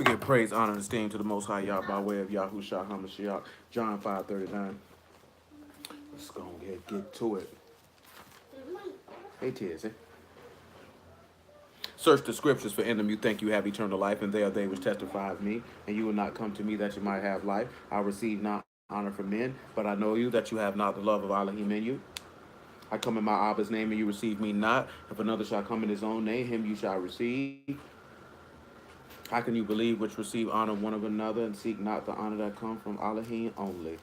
We give praise, honor, and esteem to the Most High Yah by way of Yahushua HaMashiach. John 5:39. Let's go and get to it. Hey, Tizzy. Search the scriptures, for in them you think you have eternal life, and they are they which testify of me. And you will not come to me that you might have life. I receive not honor from men, but I know you that you have not the love of Elohim in you. I come in my Abba's name, and you receive me not. If another shall come in his own name, him you shall receive. How can you believe which receive honor one of another, and seek not the honor that come from Elohim only?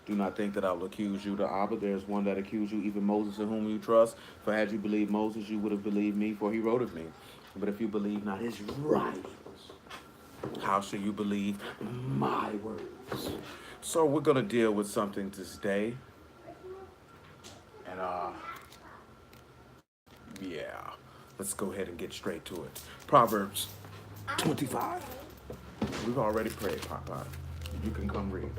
Do not think that I will accuse you to Abba. There is one that accuse you, even Moses, in whom you trust. For had you believed Moses, you would have believed me, for he wrote of me. But if you believe not his writings, how shall you believe my words? So we're going to deal with something this day. And, yeah, let's go ahead and get straight to it. Proverbs 25. We've already prayed, Papa. You can come read.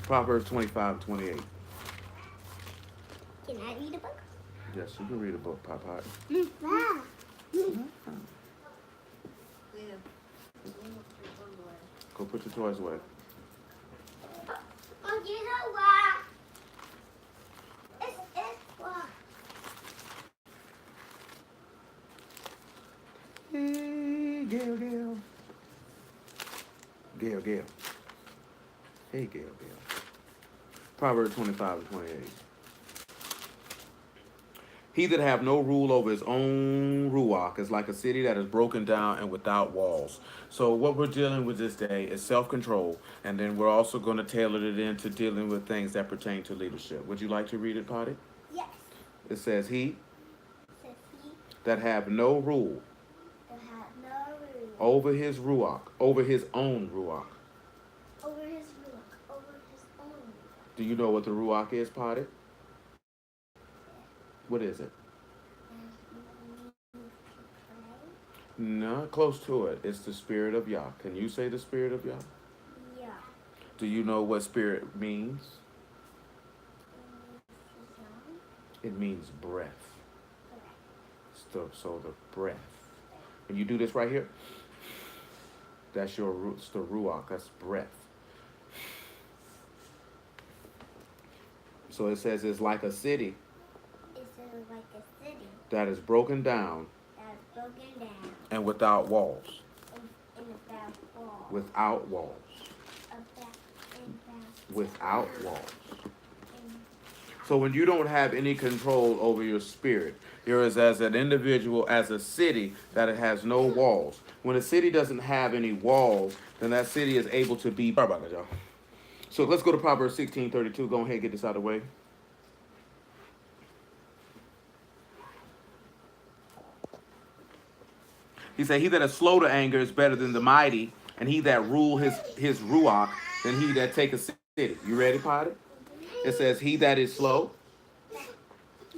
Proverbs 25:28. Can I read a book? Yes, you can read a book, Papa. Wow. Go put your toys away. Oh, you know what? It's what? Hey, Gail. Gail. Hey, Gail. Proverbs 25:28. He that have no rule over his own ruach is like a city that is broken down and without walls. So what we're dealing with this day is self-control, and then we're also going to tailor it into dealing with things that pertain to leadership. Would you like to read it, Potty? Yes. It says, he Says he that have no rule that had no rule over his ruach, over his own ruach. over his ruach, over his own. Do you know what the ruach is, Potty? What is it? No, close to it. It's the spirit of Yah. Can you say the spirit of Yah? Yeah. Do you know what spirit means? It means breath. So the breath. When you do this right here, that's the ruach. That's breath. So it says it's like a city. It's like a city That is broken down. that's broken down And without walls. and without walls. Without walls. Without walls. So when you don't have any control over your spirit, you're as an individual, as a city that it has no walls. When a city doesn't have any walls, then that city is able to be. Sorry about that, y'all. So let's go to Proverbs 16:32. Go ahead and get this out of the way. He said, he that is slow to anger is better than the mighty, and he that rule his ruach than he that take a city. You ready, Potter? It says, he that is slow.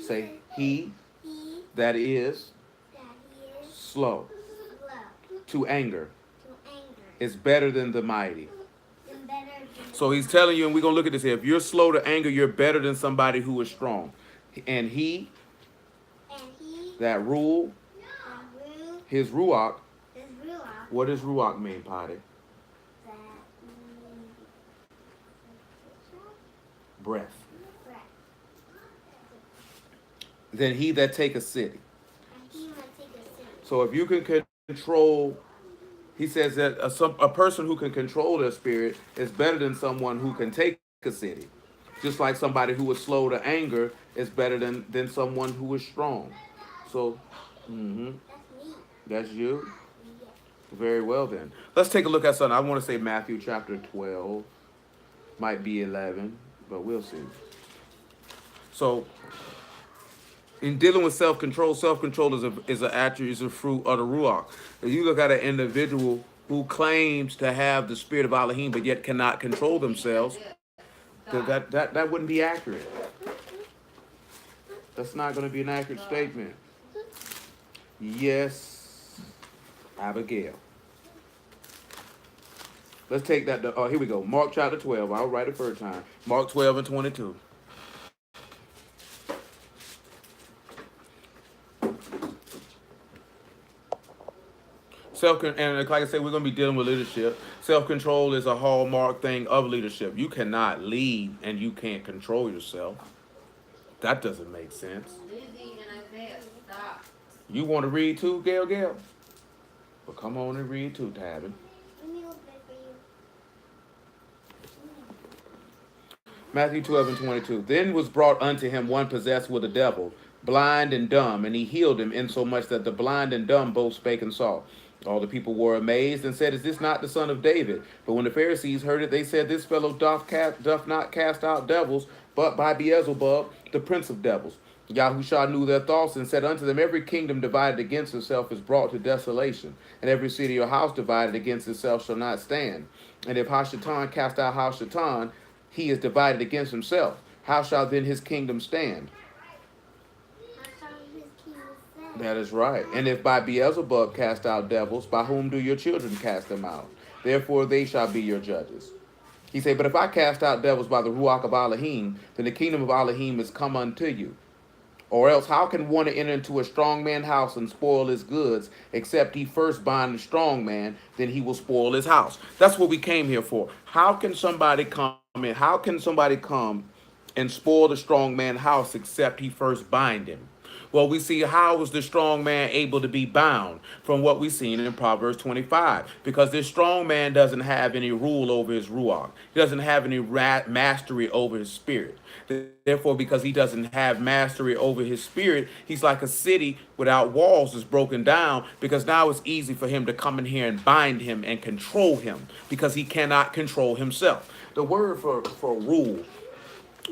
Say, he that is slow to anger is better than the mighty. So he's telling you, and we're going to look at this here. If you're slow to anger, you're better than somebody who is strong. And he that rule his ruach. What does ruach mean, Potty? Breath. Then he that take a city. So if you can control, he says that a person who can control their spirit is better than someone who can take a city. Just like somebody who is slow to anger is better than someone who is strong. So, that's you? Very well then. Let's take a look at something. I want to say Matthew chapter 12. Might be 11, but we'll see. So, in dealing with self-control is an attribute, is a fruit of the ruach. If you look at an individual who claims to have the spirit of Elohim but yet cannot control themselves, that wouldn't be accurate. That's not going to be an accurate statement. Yes, Abigail. Let's take that. Here we go. Mark chapter 12. I'll write it for a time. Mark 12:22. And like I said, we're going to be dealing with leadership. Self control is a hallmark thing of leadership. You cannot lead and you can't control yourself. That doesn't make sense. Lizzie and Isaiah, stop. You want to read too, Gail? Gail? Well, come on and read too, Tabby. Let me open it for you. Matthew 12:22. Then was brought unto him one possessed with a devil, blind and dumb, and he healed him, insomuch that the blind and dumb both spake and saw. All the people were amazed and said, Is this not the son of David? But when the Pharisees heard it, they said, This fellow doth not cast out devils, but by Beelzebub, the prince of devils. Yahushua knew their thoughts and said unto them, Every kingdom divided against itself is brought to desolation, and every city or house divided against itself shall not stand. And if Hashatan cast out Hashatan, he is divided against himself. How shall then his kingdom stand? That's how his kingdom said. That is right. And if by Beelzebub cast out devils, by whom do your children cast them out? Therefore they shall be your judges. He said, But if I cast out devils by the ruach of Elohim, then the kingdom of Elohim is come unto you. Or else how can one enter into a strong man's house and spoil his goods, except he first bind the strong man, then he will spoil his house? That's what we came here for. How can somebody come in? How can somebody come and spoil the strong man's house except he first bind him? Well, we see how was the strong man able to be bound from what we seen in Proverbs 25. Because this strong man doesn't have any rule over his ruach. He doesn't have any mastery over his spirit. Therefore, because he doesn't have mastery over his spirit, he's like a city without walls that's broken down, because now it's easy for him to come in here and bind him and control him because he cannot control himself. The word for rule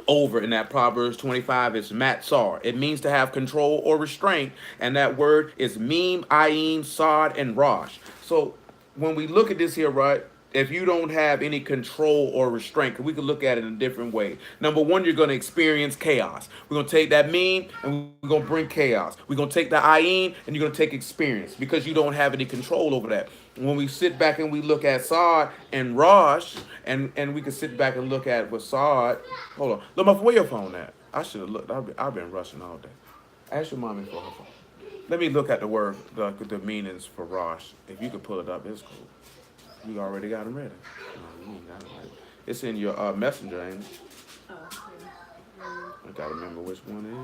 over in that Proverbs 25 is matsar. It means to have control or restraint, and that word is meme, ayin, sod, and rosh. So when we look at this here, right, if you don't have any control or restraint, we can look at it in a different way. Number one, you're going to experience chaos. We're going to take that meme and we're going to bring chaos. We're going to take the ayin and you're going to take experience, because you don't have any control over that. When we sit back and we look at Sod and Rosh, and we can sit back and look at what Sod. Hold on. Look, where your phone at? I should have looked. I've been rushing all day. Ask your mommy for her phone. Let me look at the word, the meanings for Rosh. If you could pull it up, it's cool. You already got them ready. No, you ain't got them ready. It's in your messenger, ain't it? Oh, yeah. I gotta remember which one it is.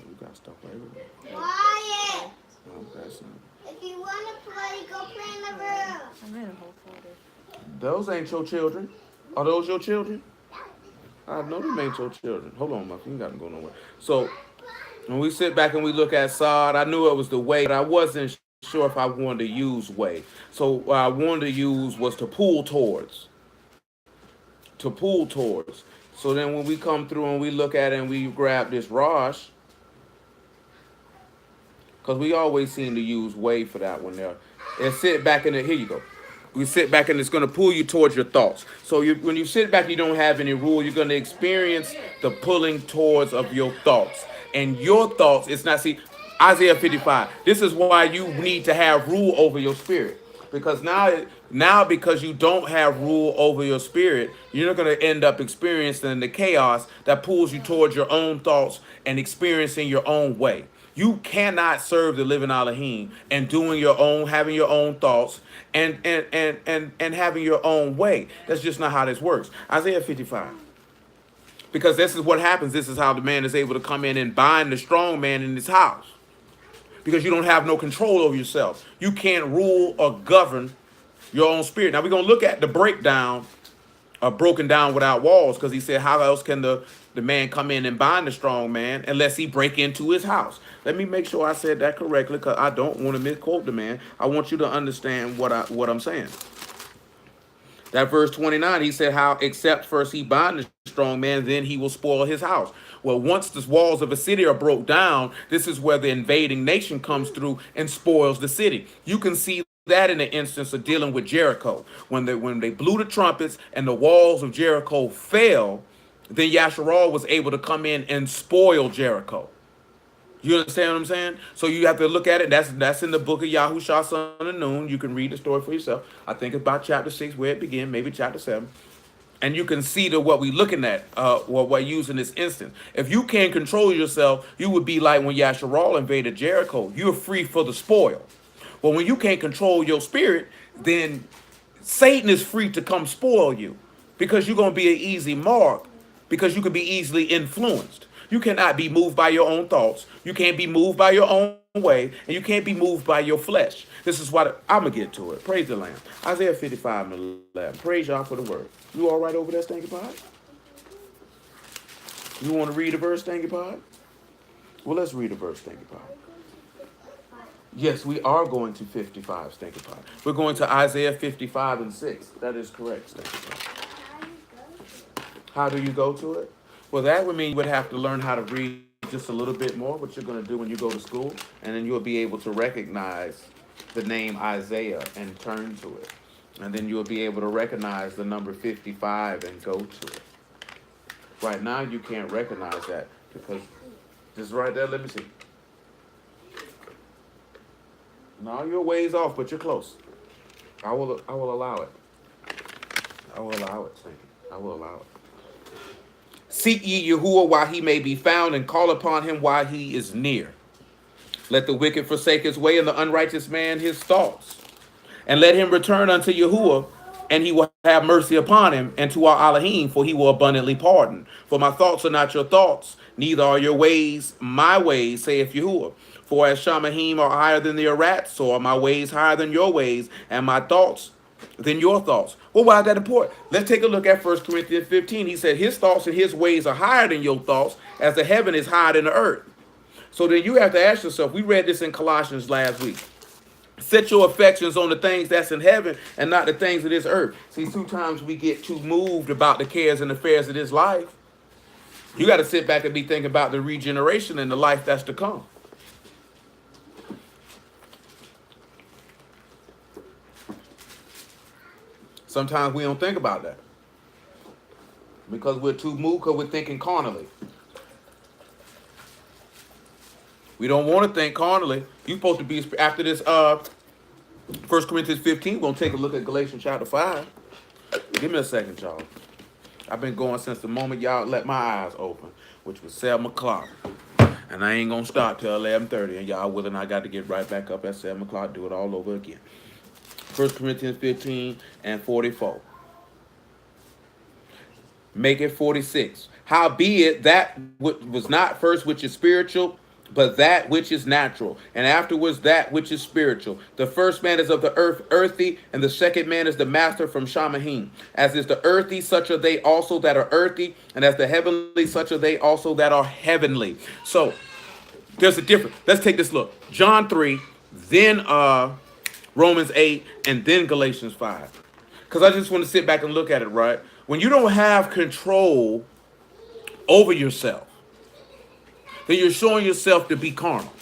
You got stuff everywhere. Quiet! Okay, so If you want to play, go play in the room. I'm in a whole folder. those ain't your children. Are those your children? I know them ain't your children. Hold on, Muff. You ain't got to go nowhere. So when we sit back and we look at Sod, I knew it was the way, but I wasn't sure if I wanted to use way. So what I wanted to use was to pull towards. To pull towards. So then when we come through and we look at it and we grab this Rosh, because we always seem to use way for that one there. And sit back in it. Here you go. We sit back and it's going to pull you towards your thoughts. So when you sit back and you don't have any rule, you're going to experience the pulling towards of your thoughts. And your thoughts, it's not, see, Isaiah 55. This is why you need to have rule over your spirit. Because now because you don't have rule over your spirit, you're not going to end up experiencing the chaos that pulls you towards your own thoughts and experiencing your own way. You cannot serve the living Elohim and doing your own, having your own thoughts and having your own way. That's just not how this works. Isaiah 55. Because this is what happens. This is how the man is able to come in and bind the strong man in his house. Because you don't have no control over yourself. You can't rule or govern your own spirit. Now we're going to look at the breakdown of broken down without walls, because he said, how else can the man come in and bind the strong man unless he break into his house? Let me make sure I said that correctly, because I don't want to misquote the man. I want you to understand what I'm saying. That verse 29, he said, how except first he bind the strong man, then he will spoil his house. Well, once the walls of a city are broke down, this is where the invading nation comes through and spoils the city. You can see that in the instance of dealing with Jericho. When they blew the trumpets and the walls of Jericho fell, then Yasharal was able to come in and spoil Jericho. You understand what I'm saying? So you have to look at it. That's in the book of Yahushua, son of Nun. You can read the story for yourself. I think it's about chapter 6 where it began, maybe chapter 7. And you can see to what we're looking at, what we're using this instance. If you can't control yourself, you would be like when Yasharal invaded Jericho. You're free for the spoil. But when you can't control your spirit, then Satan is free to come spoil you because you're going to be an easy mark because you can be easily influenced. You cannot be moved by your own thoughts. You can't be moved by your own way, and you can't be moved by your flesh. This is what I'm going to get to it. Praise the Lamb. Isaiah 55 and 11. Praise y'all for the word. You all right over there, Stanky Pod? You want to read a verse, Stanky Pod? Well, let's read a verse, Stanky Pod. Yes, we are going to 55, Stanky Pod. We're going to Isaiah 55 and 6. That is correct, Stanky Pod. How do you go to it? Well, that would mean you would have to learn how to read just a little bit more, what you're going to do when you go to school, and then you'll be able to recognize the name Isaiah and turn to it. And then you'll be able to recognize the number 55 and go to it. Right now, you can't recognize that because just right there, let me see. No, you're ways off, but you're close. I will allow it. I will allow it, Saint. I will allow it. Seek ye Yahuwah while he may be found, and call upon him while he is near. Let the wicked forsake his way, and the unrighteous man his thoughts. And let him return unto Yahuwah, and he will have mercy upon him, and to our Elohim, for he will abundantly pardon. For my thoughts are not your thoughts, neither are your ways my ways, saith Yahuwah. For as Shamahim are higher than the Arat, so are my ways higher than your ways, and my thoughts than your thoughts. Well, why is that important? Let's take a look at 1 Corinthians 15. He said his thoughts and his ways are higher than your thoughts, as the heaven is higher than the earth. So then you have to ask yourself, we read this in Colossians last week. Set your affections on the things that's in heaven and not the things of this earth. See, sometimes we get too moved about the cares and affairs of this life. You got to sit back and be thinking about the regeneration and the life that's to come. Sometimes we don't think about that because we're too moved because we're thinking carnally. We don't want to think carnally. You're supposed to be, after this 1 Corinthians 15, we're going to take a look at Galatians chapter 5. Give me a second, y'all. I've been going since the moment y'all let my eyes open, which was 7 o'clock. And I ain't going to start till 11:30. And y'all willing, I got to get right back up at 7 o'clock, do it all over again. 1 Corinthians 15 and 44. Make it 46. Howbeit that was not first which is spiritual, but that which is natural, and afterwards that which is spiritual. The first man is of the earth, earthy, and the second man is the master from Shamahim. As is the earthy, such are they also that are earthy, and as the heavenly, such are they also that are heavenly. So there's a difference. Let's take this look. John 3, then Romans 8, and then Galatians 5. Because I just want to sit back and look at it, right? When you don't have control over yourself, then you're showing yourself to be carnal.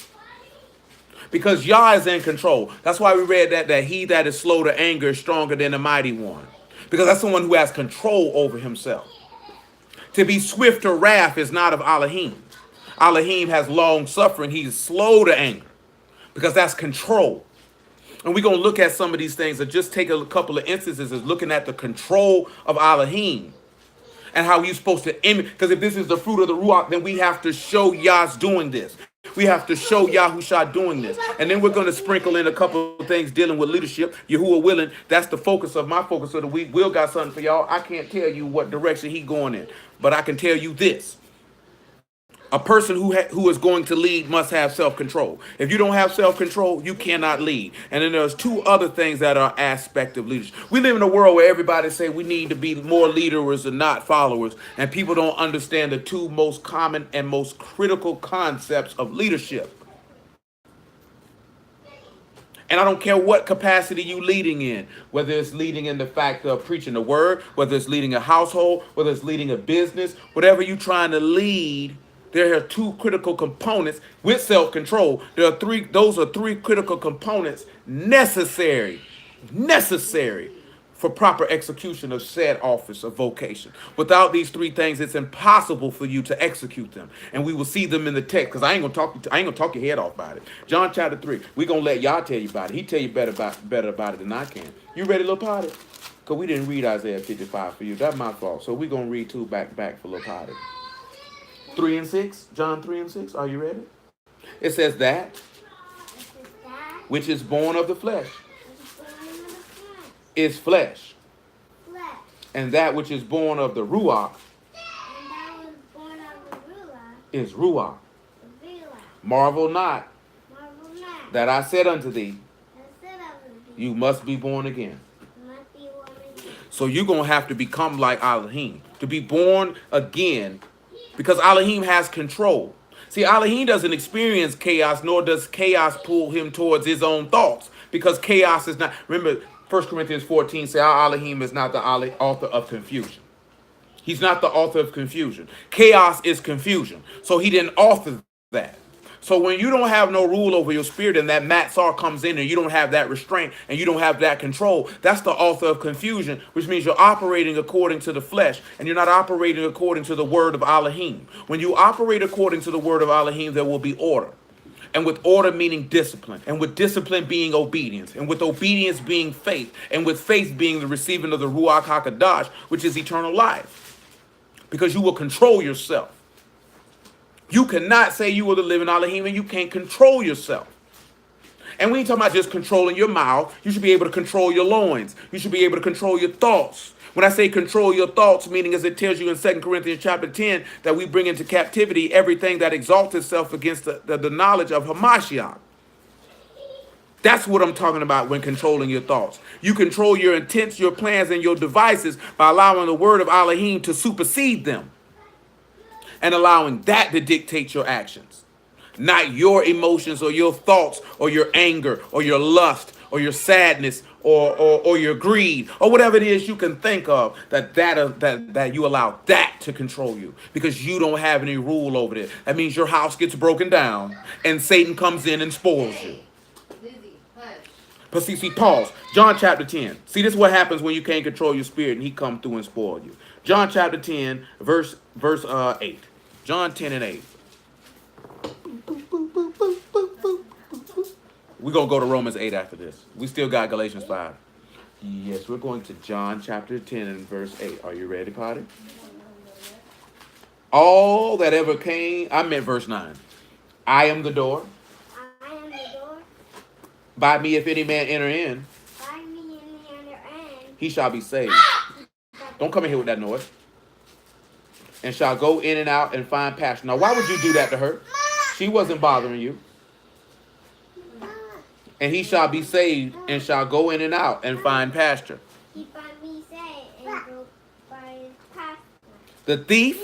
Because Yah is in control. That's why we read that he that is slow to anger is stronger than the mighty one. Because that's someone who has control over himself. To be swift to wrath is not of Elohim. Elohim has long suffering. He's slow to anger. Because that's control. And we're going to look at some of these things and just take a couple of instances as looking at the control of Elohim and how he's supposed to image. Because if this is the fruit of the ruach, then we have to show Yah's doing this. We have to show Yahushua doing this. And then we're going to sprinkle in a couple of things dealing with leadership. Yahuwah willing, that's the focus of my focus of the week. Will got something for y'all. I can't tell you what direction he going in, but I can tell you this. A person who is going to lead must have self-control. If you don't have self-control, you cannot lead. And then there's two other things that are aspect of leadership. We live in a world where everybody say we need to be more leaders and not followers. And people don't understand the two most common and most critical concepts of leadership. And I don't care what capacity you leading in, whether it's leading in the fact of preaching the word, whether it's leading a household, whether it's leading a business, whatever you're trying to lead. There are two critical components with self-control. Those are three critical components necessary for proper execution of said office or vocation. Without these three things, it's impossible for you to execute them. And we will see them in the text, because I ain't gonna talk your head off about it. John chapter 3. We're gonna let y'all tell you about it. He tell you better about it than I can. You ready, little potty? Because we didn't read Isaiah 55 for you. That's my fault. So we're going to read two back for little Potty. 3 and 6. John 3 and 6. Are you ready? It says that which is born of the flesh is flesh. And that which is born of the ruach is ruach. Marvel not that I said unto thee, you must be born again. So you're going to have to become like Elohim. To be born again. Because Elohim has control. See, Elohim doesn't experience chaos, nor does chaos pull him towards his own thoughts. Because chaos is not... Remember, 1 Corinthians 14 says, our Elohim is not the author of confusion. He's not the author of confusion. Chaos is confusion. So he didn't author that. So when you don't have no rule over your spirit and that Matzar comes in and you don't have that restraint and you don't have that control, that's the author of confusion, which means you're operating according to the flesh and you're not operating according to the word of Elohim. When you operate according to the word of Elohim, there will be order. And with order meaning discipline, and with discipline being obedience, and with obedience being faith, and with faith being the receiving of the Ruach HaKadosh, which is eternal life. Because you will control yourself. You cannot say you are the living Elohim and you can't control yourself. And we ain't talking about just controlling your mouth. You should be able to control your loins. You should be able to control your thoughts. When I say control your thoughts, meaning as it tells you in 2 Corinthians chapter 10, that we bring into captivity everything that exalts itself against the knowledge of Hamashiach. That's what I'm talking about when controlling your thoughts. You control your intents, your plans, and your devices by allowing the word of Elohim to supersede them. And allowing that to dictate your actions. Not your emotions or your thoughts or your anger or your lust or your sadness or your greed or whatever it is you can think of that you allow that to control you because you don't have any rule over it. That means your house gets broken down and Satan comes in and spoils you. But see, pause. John chapter 10. See, this is what happens when you can't control your spirit and he come through and spoil you. John chapter 10, verse 8. John 10 and 8. We're going to go to Romans 8 after this. We still got Galatians 5. Yes, we're going to John chapter 10 and verse 8. Are you ready, Potty? All that ever came, I meant verse 9. I am the door. I am the door. By me, if any man enter in, By me and enter in. he shall be saved. Don't come in here with that noise. And shall go in and out and find pasture. Now, why would you do that to her? She wasn't bothering you. And he shall be saved and shall go in and out and find pasture. He find me saved and go by his pasture. The thief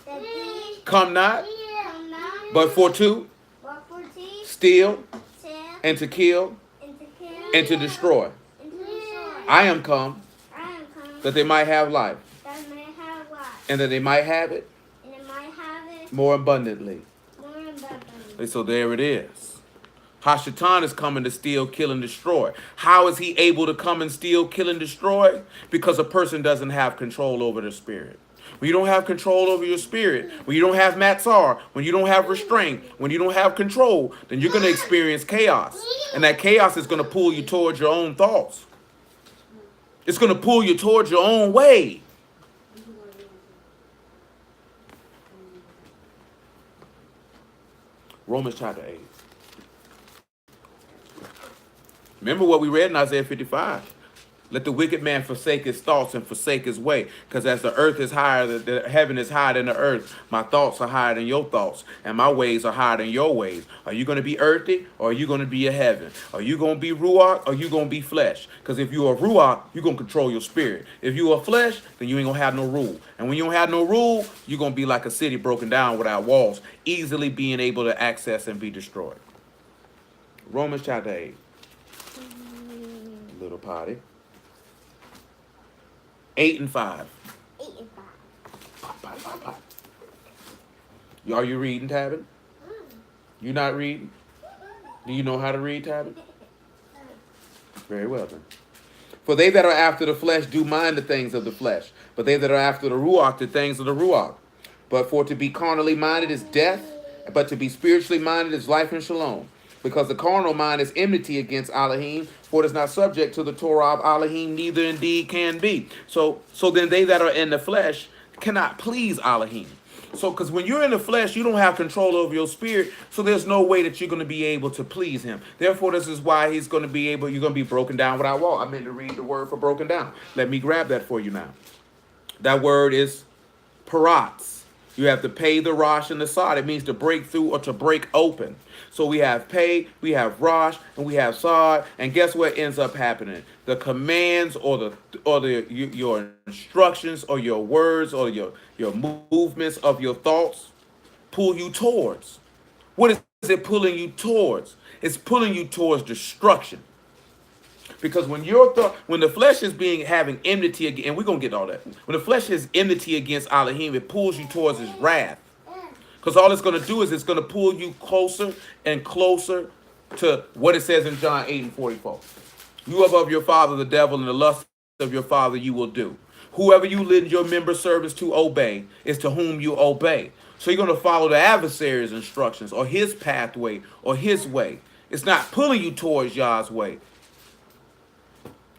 The thief come not, come not, but for to steal and to kill and to destroy. I am come that they might have life and that they might have it more abundantly. And so there it is. Hashatan is coming to steal, kill, and destroy. How is he able to come and steal, kill, and destroy? Because a person doesn't have control over their spirit. When you don't have control over your spirit, when you don't have matzar, when you don't have restraint, when you don't have control, then you're going to experience chaos. And that chaos is going to pull you towards your own thoughts. It's going to pull you towards your own way. Romans chapter 8. Remember what we read in Isaiah 55. Let the wicked man forsake his thoughts and forsake his way. Because as the earth is higher, the heaven is higher than the earth. My thoughts are higher than your thoughts. And my ways are higher than your ways. Are you going to be earthy or are you going to be a heaven? Are you going to be ruach or are you going to be flesh? Because if you are ruach, you're going to control your spirit. If you are flesh, then you ain't going to have no rule. And when you don't have no rule, you're going to be like a city broken down without walls, easily being able to access and be destroyed. Romans chapter 8. Little potty. 8 and 5. 8 and 5. Pop. Are you reading, Tabin? You not reading? Do you know how to read, Tabin? Very well then. For they that are after the flesh do mind the things of the flesh, but they that are after the ruach, the things of the ruach. But for to be carnally minded is death, but to be spiritually minded is life and shalom. Because the carnal mind is enmity against Elohim, for it is not subject to the Torah of Elohim, neither indeed can be. So then they that are in the flesh cannot please Elohim. So, because when you're in the flesh, you don't have control over your spirit, so there's no way that you're going to be able to please him. Therefore, this is why he's going to be able, you're going to be broken down without wall. I meant to read the word for broken down. Let me grab that for you now. That word is parats. You have to pay the rosh and the sod. It means to break through or to break open. So we have pay, we have rosh, and we have sod. And guess what ends up happening? The commands or your instructions or your words or your movements of your thoughts pull you towards. What is it pulling you towards? It's pulling you towards destruction. Because when the flesh is having enmity against, and we're gonna get all that. When the flesh is enmity against Elohim, it pulls you towards his wrath. Because all it's gonna do is it's gonna pull you closer and closer to what it says in John 8:44. You are of your father the devil, and the lust of your father you will do. Whoever you lend your member servants to obey is to whom you obey. So you're gonna follow the adversary's instructions or his pathway or his way. It's not pulling you towards Yah's way.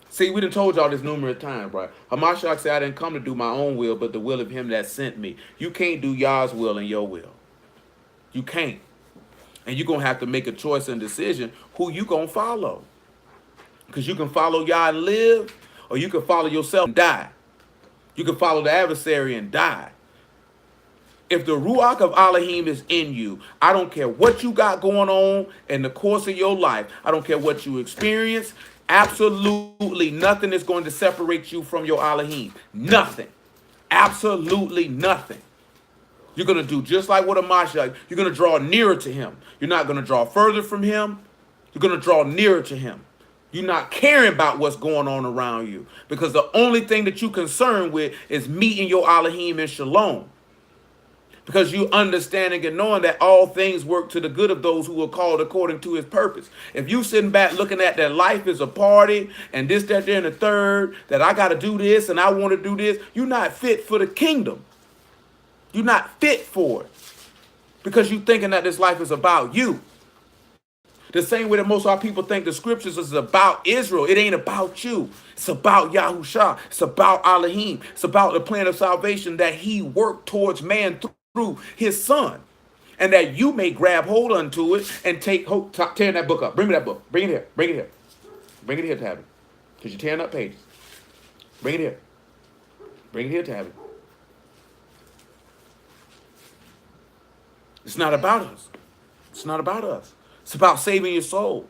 See, we done told y'all this numerous times, right? Hamashiach said, I didn't come to do my own will, but the will of him that sent me. You can't do Yah's will and your will. You can't. And you're going to have to make a choice and decision who you going to follow. Because you can follow Yah and live, or you can follow yourself and die. You can follow the adversary and die. If the ruach of Elohim is in you, I don't care what you got going on in the course of your life. I don't care what you experience. Absolutely nothing is going to separate you from your Elohim. Nothing. Absolutely nothing. You're going to do just like what a Mashiach. You're going to draw nearer to him. You're not going to draw further from him. You're going to draw nearer to him. You're not caring about what's going on around you. Because the only thing that you're concerned with is meeting your Elohim in shalom. Because you understanding and knowing that all things work to the good of those who are called according to his purpose. If you sitting back looking at that life is a party and this, that, there, and the third, that I got to do this and I want to do this, you're not fit for the kingdom. You're not fit for it. Because you thinking that this life is about you. The same way that most of our people think the scriptures is about Israel. It ain't about you. It's about Yahushua. It's about Elohim. It's about the plan of salvation that he worked towards man through his son, and that you may grab hold unto it and tearing that book up. Bring me that book. Bring it here. Bring it here. Bring it here, Tabby. Because you're tearing up pages. Bring it here. Bring it here, Tabby. It's not about us. It's not about us. It's about saving your soul.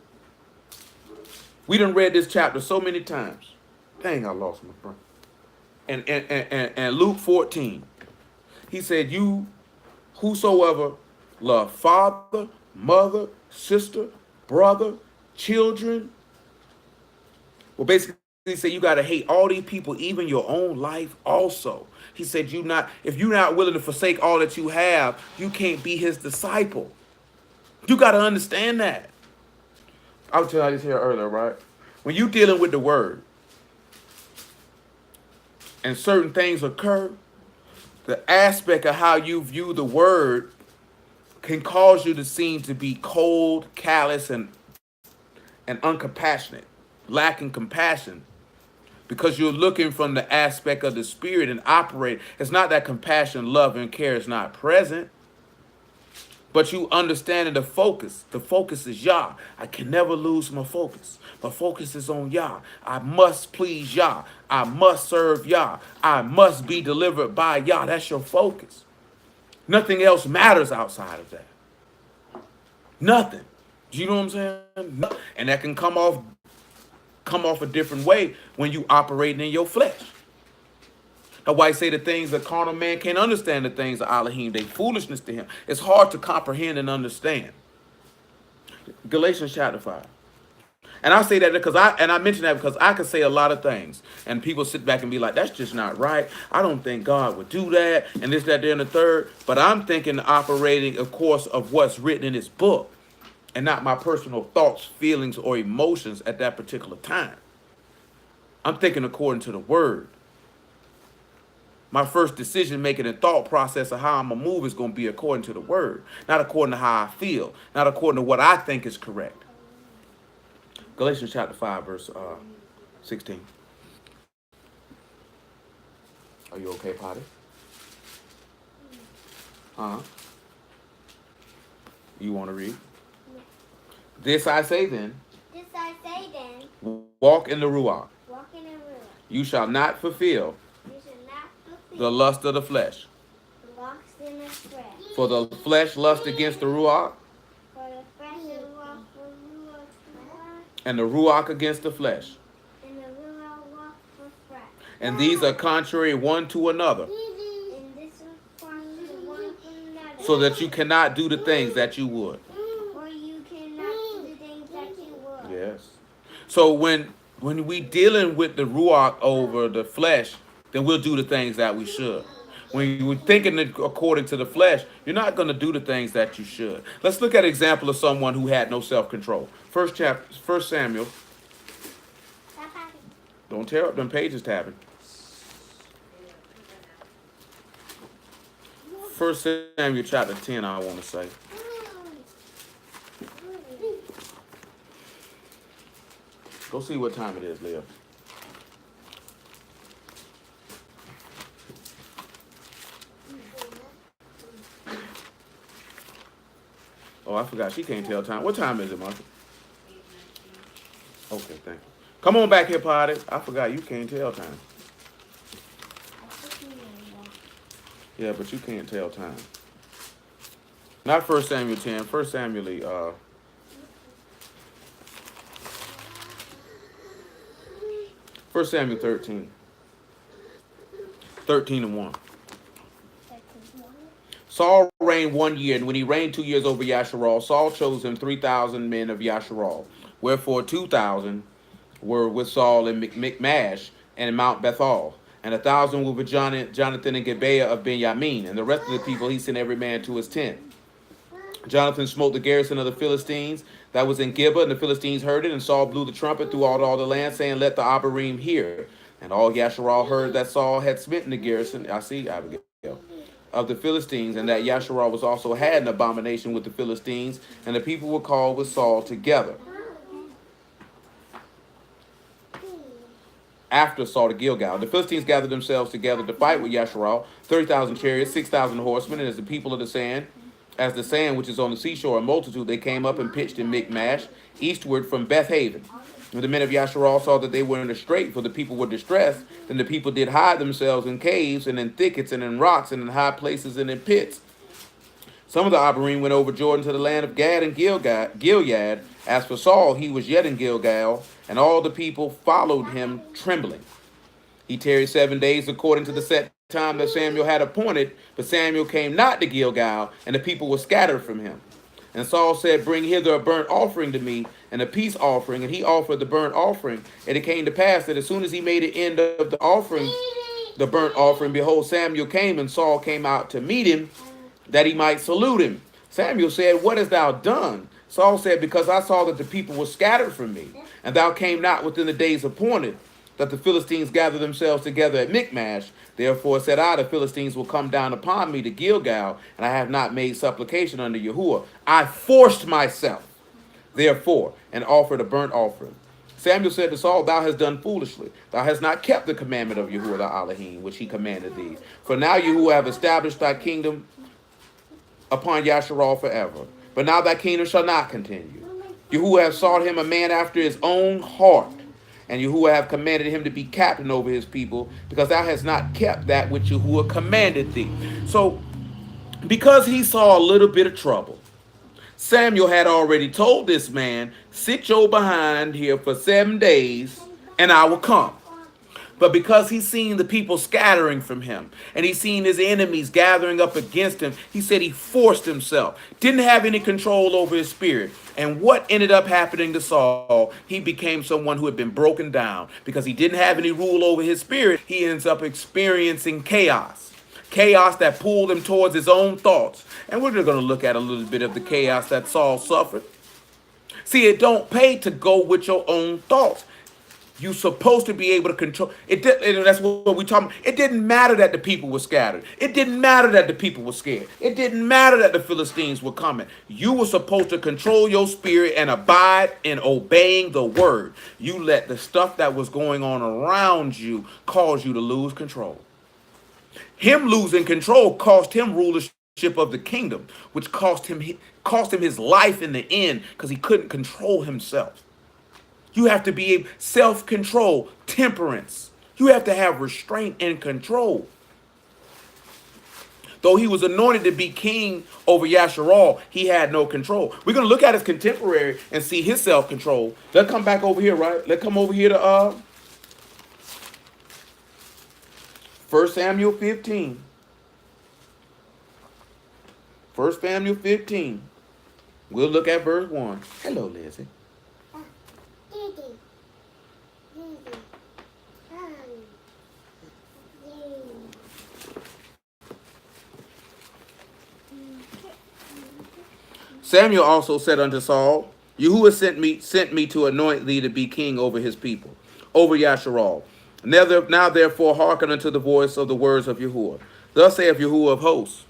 We done read this chapter so many times. Dang, I lost my brain. And Luke 14, he said, you whosoever love father, mother, sister, brother, children. Well, basically, he said you got to hate all these people, even your own life also. He said if you're not willing to forsake all that you have, you can't be his disciple. You got to understand that. I was telling you this here earlier, right? When you're dealing with the word and certain things occur, the aspect of how you view the word can cause you to seem to be cold, callous, and uncompassionate, lacking compassion, because you're looking from the aspect of the spirit and operate. It's not that compassion, love, and care is not present, but you understanding the focus. The focus is Yah. I can never lose my focus. My focus is on Yah. I must please Yah. I must serve Yah. I must be delivered by Yah. That's your focus. Nothing else matters outside of that. Nothing. Do you know what I'm saying? And that can come off a different way when you operating in your flesh. That's why I say the things the carnal man can't understand, the things of Elohim. They foolishness to him. It's hard to comprehend and understand. Galatians chapter 5. And I say that because I mention that because I can say a lot of things. And people sit back and be like, that's just not right. I don't think God would do that. And this, that, there, and the third. But I'm thinking operating, of course, of what's written in this book. And not my personal thoughts, feelings, or emotions at that particular time. I'm thinking according to the word. My first decision making and thought process of how I'm going to move is going to be according to the word, not according to how I feel, not according to what I think is correct. Galatians chapter 5, verse 16. Are you okay, Potty? Huh? You want to read? This I say then. This I say then. Walk in the ruach. Walk in the ruach. You shall not fulfill You shall not fulfill the lust of the flesh. the lust in the flesh. For the flesh lust against the ruach, For the flesh is walk for ruach, and the ruach against the flesh. and the ruach walk for flesh. And these are contrary one to another, And this is contrary one to another. so that you cannot do the things that you would. For you cannot do the things that you would. Yes. So when we dealing with the ruach over the flesh, then we'll do the things that we should. When you're thinking according to the flesh, you're not going to do the things that you should. Let's look at an example of someone who had no self-control. First Samuel. Don't tear up them pages, tabbing. First Samuel chapter 10, I want to say. Go see what time it is, Leah. Oh, I forgot. She can't tell time. What time is it, Martha? Okay, thank you. Come on back here, Potty. I forgot you can't tell time. Yeah, but you can't tell time. Not First Samuel 10. First Samuel, 1 Samuel 13. 13:1. Saul reigned 1 year, and when he reigned 2 years over Yasharal, Saul chose him 3,000 men of Yasharal. Wherefore 2,000 were with Saul in Michmash and in Mount Bethel, and 1,000 were with Jonathan and Gibeah of Benjamin, and the rest of the people he sent every man to his tent. Jonathan smote the garrison of the Philistines that was in Gibeah, and the Philistines heard it, and Saul blew the trumpet throughout all the land, saying, Let the Abiram hear. And all Yasharal heard that Saul had smitten the garrison, I see Abigail, of the Philistines, and that Yasharal was also had an abomination with the Philistines, and the people were called with Saul together. After Saul to Gilgal, the Philistines gathered themselves together to fight with Yasharal, 30,000 chariots, 6,000 horsemen, and as the people of the sand, as the sand which is on the seashore, a multitude, they came up and pitched in Michmash, eastward from Beth Haven. When the men of Yasharal saw that they were in a strait, for the people were distressed, then the people did hide themselves in caves and in thickets and in rocks and in high places and in pits. Some of the Abiram went over Jordan to the land of Gad and Gilead. As for Saul, he was yet in Gilgal, and all the people followed him trembling. He tarried 7 days according to the set time that Samuel had appointed, but Samuel came not to Gilgal, and the people were scattered from him. And Saul said, Bring hither a burnt offering to me, and a peace offering. And he offered the burnt offering. And it came to pass that as soon as he made an end of the offering, the burnt offering, behold, Samuel came, and Saul came out to meet him, that he might salute him. Samuel said, What hast thou done? Saul said, Because I saw that the people were scattered from me, and thou came not within the days appointed, that the Philistines gathered themselves together at Michmash. Therefore said I, the Philistines will come down upon me to Gilgal, and I have not made supplication unto Yahuwah. I forced myself, therefore, and offered a burnt offering. Samuel said to Saul, Thou hast done foolishly. Thou hast not kept the commandment of Yahuwah thy Elohim, which he commanded thee. For now Yahuwah have established thy kingdom upon Yasharal forever. But now thy kingdom shall not continue. Yahuwah have sought him a man after his own heart, and Yahuwah have commanded him to be captain over his people, because thou hast not kept that which Yahuwah commanded thee. So, because he saw a little bit of trouble, Samuel had already told this man, Sit your behind here for 7 days, and I will come. But because he's seen the people scattering from him, and he's seen his enemies gathering up against him, he said he forced himself, didn't have any control over his spirit. And what ended up happening to Saul, he became someone who had been broken down. Because he didn't have any rule over his spirit, he ends up experiencing chaos. Chaos that pulled him towards his own thoughts. And we're going to look at a little bit of the chaos that Saul suffered. See, it don't pay to go with your own thoughts. You're supposed to be able to control it. That's what we talking about. It didn't matter that the people were scattered. It didn't matter that the people were scared. It didn't matter that the Philistines were coming. You were supposed to control your spirit and abide in obeying the word. You let the stuff that was going on around you cause you to lose control. Him losing control cost him rulership of the kingdom, which cost him his life in the end because he couldn't control himself. You have to be able self-control, temperance. You have to have restraint and control. Though he was anointed to be king over Yasharal, he had no control. We're going to look at his contemporary and see his self-control. Let's come back over here, right? Let's come over here to 1 Samuel 15. 1 Samuel 15. We'll look at verse 1. Hello, Lizzie. Samuel also said unto Saul, Yahuwah sent me to anoint thee to be king over his people, over Yasharal. Now therefore hearken unto the voice of the words of Yahuwah. Thus saith Yahuwah of hosts,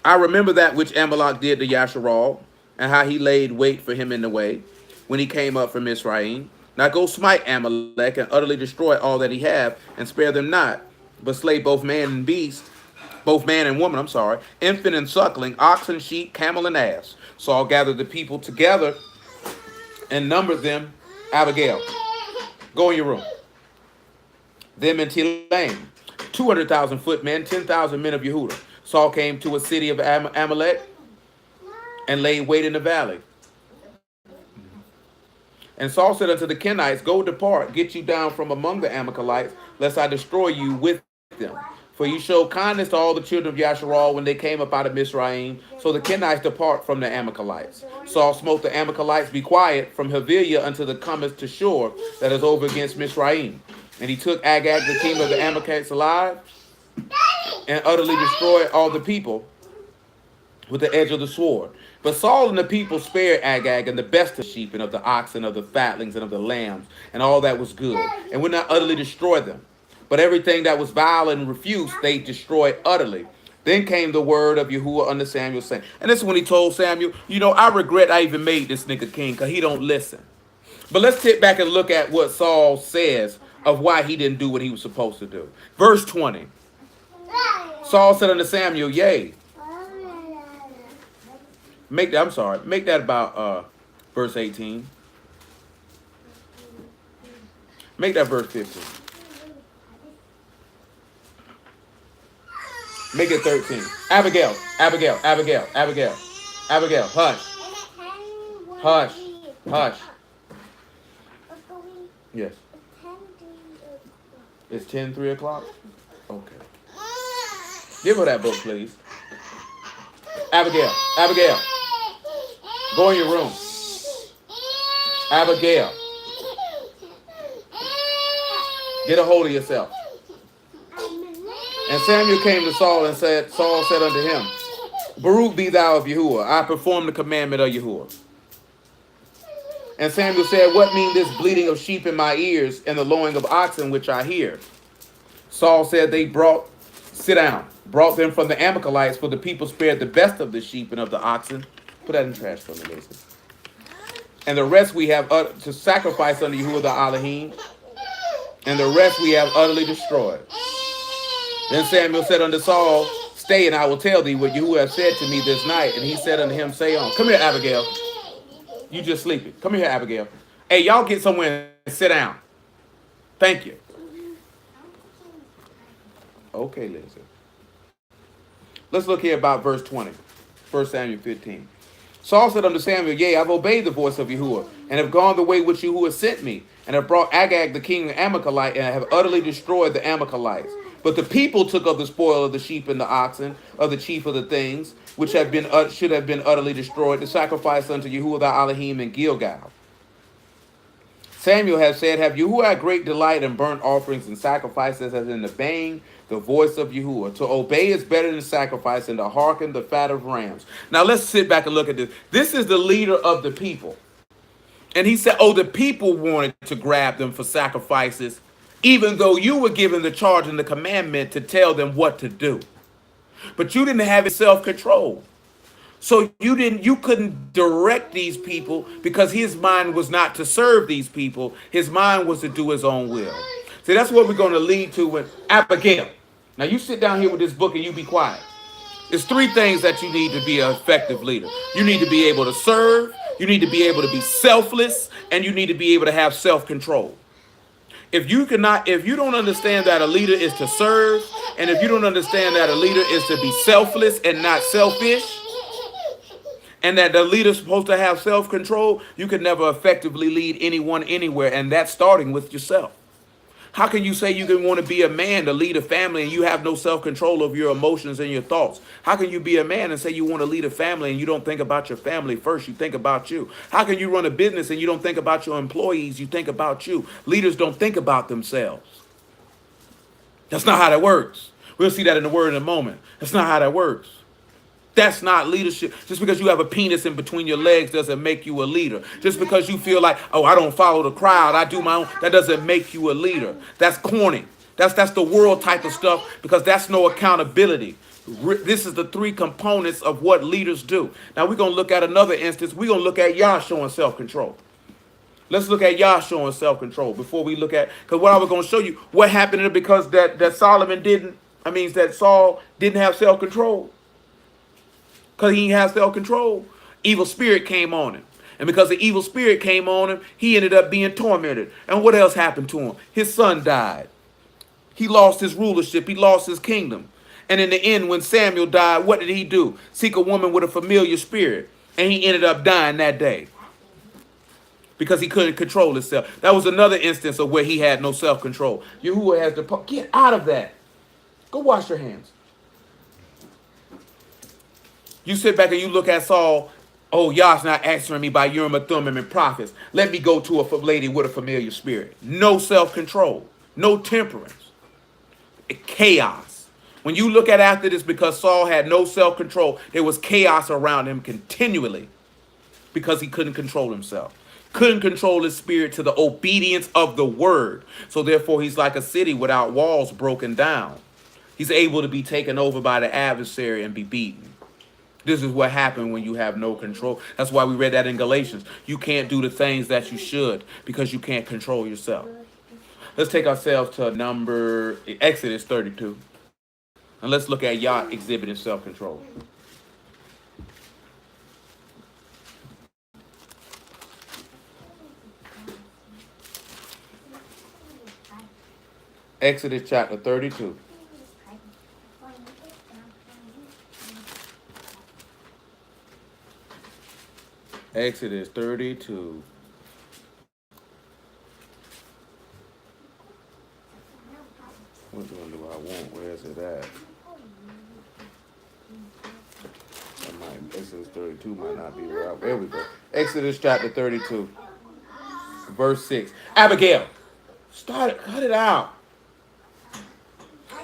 I remember that which Amalek did to Yasharal, and how he laid wait for him in the way, when he came up from Israel. Now go smite Amalek, and utterly destroy all that he have, and spare them not, but slay both man and beast, both man and woman, infant and suckling, oxen, sheep, camel, and ass. Saul gathered the people together and numbered them. Abigail, go in your room. Them in Telaim, 200,000 footmen, 10,000 men of Yehuda. Saul came to a city of Amalek and laid wait in the valley. And Saul said unto the Kenites, Go depart, get you down from among the Amalekites, lest I destroy you with them. For you showed kindness to all the children of Yasharal when they came up out of Mizraim. So the Kenites depart from the Amalekites. Saul smote the Amalekites, be quiet, from Havilah unto the cometh to shore that is over against Mizraim. And he took Agag, the king of the Amalekites, alive, and utterly destroyed all the people with the edge of the sword. But Saul and the people spared Agag and the best of the sheep and of the oxen, of the fatlings and of the lambs, and all that was good, and would not utterly destroy them. But everything that was vile and refuse, they destroyed utterly. Then came the word of Yahuwah unto Samuel, saying, and this is when he told Samuel, I regret I even made this nigga king, because he don't listen. But let's sit back and look at what Saul says of why he didn't do what he was supposed to do. Verse 20. Saul said unto Samuel, yea. Make that about verse 18. Make that verse 15. Make it 13. Abigail, hush. Yes. It's 3 o'clock? Okay. Give her that book, please. Abigail. Go in your room. Abigail. Get a hold of yourself. And Samuel came to Saul and said unto him, Baruch be thou of Yahuwah. I perform the commandment of Yahuwah. And Samuel said, What mean this bleating of sheep in my ears and the lowing of oxen which I hear? Saul said, brought them from the Amalekites, for the people spared the best of the sheep and of the oxen. Put that in the trash for me, Lacey. And the rest we have to sacrifice unto Yahuwah the Elohim, and the rest we have utterly destroyed. Then Samuel said unto Saul, Stay, and I will tell thee what Yahuwah hath said to me this night. And he said unto him, Say on. Come here, Abigail. You just sleeping. Come here, Abigail. Hey, y'all get somewhere and sit down. Thank you. Okay, Lizzie. Let's look here about verse 20. 1 Samuel 15. Saul said unto Samuel, Yea, I've obeyed the voice of Yahuwah, and have gone the way which Yahuwah sent me, and have brought Agag the king of Amalekite, and have utterly destroyed the Amalekites. But the people took of the spoil of the sheep and the oxen, of the chief of the things, which should have been utterly destroyed, to sacrifice unto Yahuwah thy Elohim in Gilgal. Samuel has said, Have Yahuwah had great delight in burnt offerings and sacrifices, as in obeying the voice of Yahuwah. To obey is better than sacrifice, and to hearken the fat of rams. Now let's sit back and look at this. This is the leader of the people. And he said, oh, the people wanted to grab them for sacrifices, even though you were given the charge and the commandment to tell them what to do. But you didn't have self-control. So you couldn't direct these people because his mind was not to serve these people. His mind was to do his own will. See, that's what we're going to lead to with Abigail. Now you sit down here with this book and you be quiet. It's three things that you need to be an effective leader. You need to be able to serve, you need to be able to be selfless, and you need to be able to have self-control. If you don't understand that a leader is to serve, and if you don't understand that a leader is to be selfless and not selfish, and that the leader's supposed to have self-control, you can never effectively lead anyone anywhere, and that's starting with yourself. How can you say you can want to be a man to lead a family and you have no self-control of your emotions and your thoughts? How can you be a man and say you want to lead a family and you don't think about your family first? You think about you. How can you run a business and you don't think about your employees? You think about you. Leaders don't think about themselves. That's not how that works. We'll see that in the word in a moment. That's not how that works. That's not leadership. Just because you have a penis in between your legs doesn't make you a leader. Just because you feel like, oh, I don't follow the crowd, I do my own, that doesn't make you a leader. That's corny. That's the world type of stuff because that's no accountability. This is the three components of what leaders do. Now we're going to look at another instance. We're going to look at Yah showing self-control. Let's look at Yah showing self-control before we look at, because what I was going to show you, what happened because that Saul didn't have self-control. Because he has self-control, evil spirit came on him. And because the evil spirit came on him, he ended up being tormented. And what else happened to him? His son died. He lost his rulership. He lost his kingdom. And in the end, when Samuel died, what did he do? Seek a woman with a familiar spirit. And he ended up dying that day. Because he couldn't control himself. That was another instance of where he had no self-control. Yahuwah has to get out of that. Go wash your hands. You sit back and you look at Saul. Oh, Yah's not answering me by Urim and Thummim and prophets. Let me go to a lady with a familiar spirit. No self-control. No temperance. Chaos. When you look at after this, because Saul had no self-control, there was chaos around him continually because he couldn't control himself. Couldn't control his spirit to the obedience of the word. So therefore, he's like a city without walls broken down. He's able to be taken over by the adversary and be beaten. This is what happened when you have no control. That's why we read that in Galatians. You can't do the things that you should because you can't control yourself. Let's take ourselves to Exodus 32. And let's look at Yah exhibiting self-control. Exodus chapter 32. Exodus 32. Which one do I want? Where is it at? Exodus 32 might not be right. There we go. Exodus chapter 32. Verse 6. Abigail. Cut it out.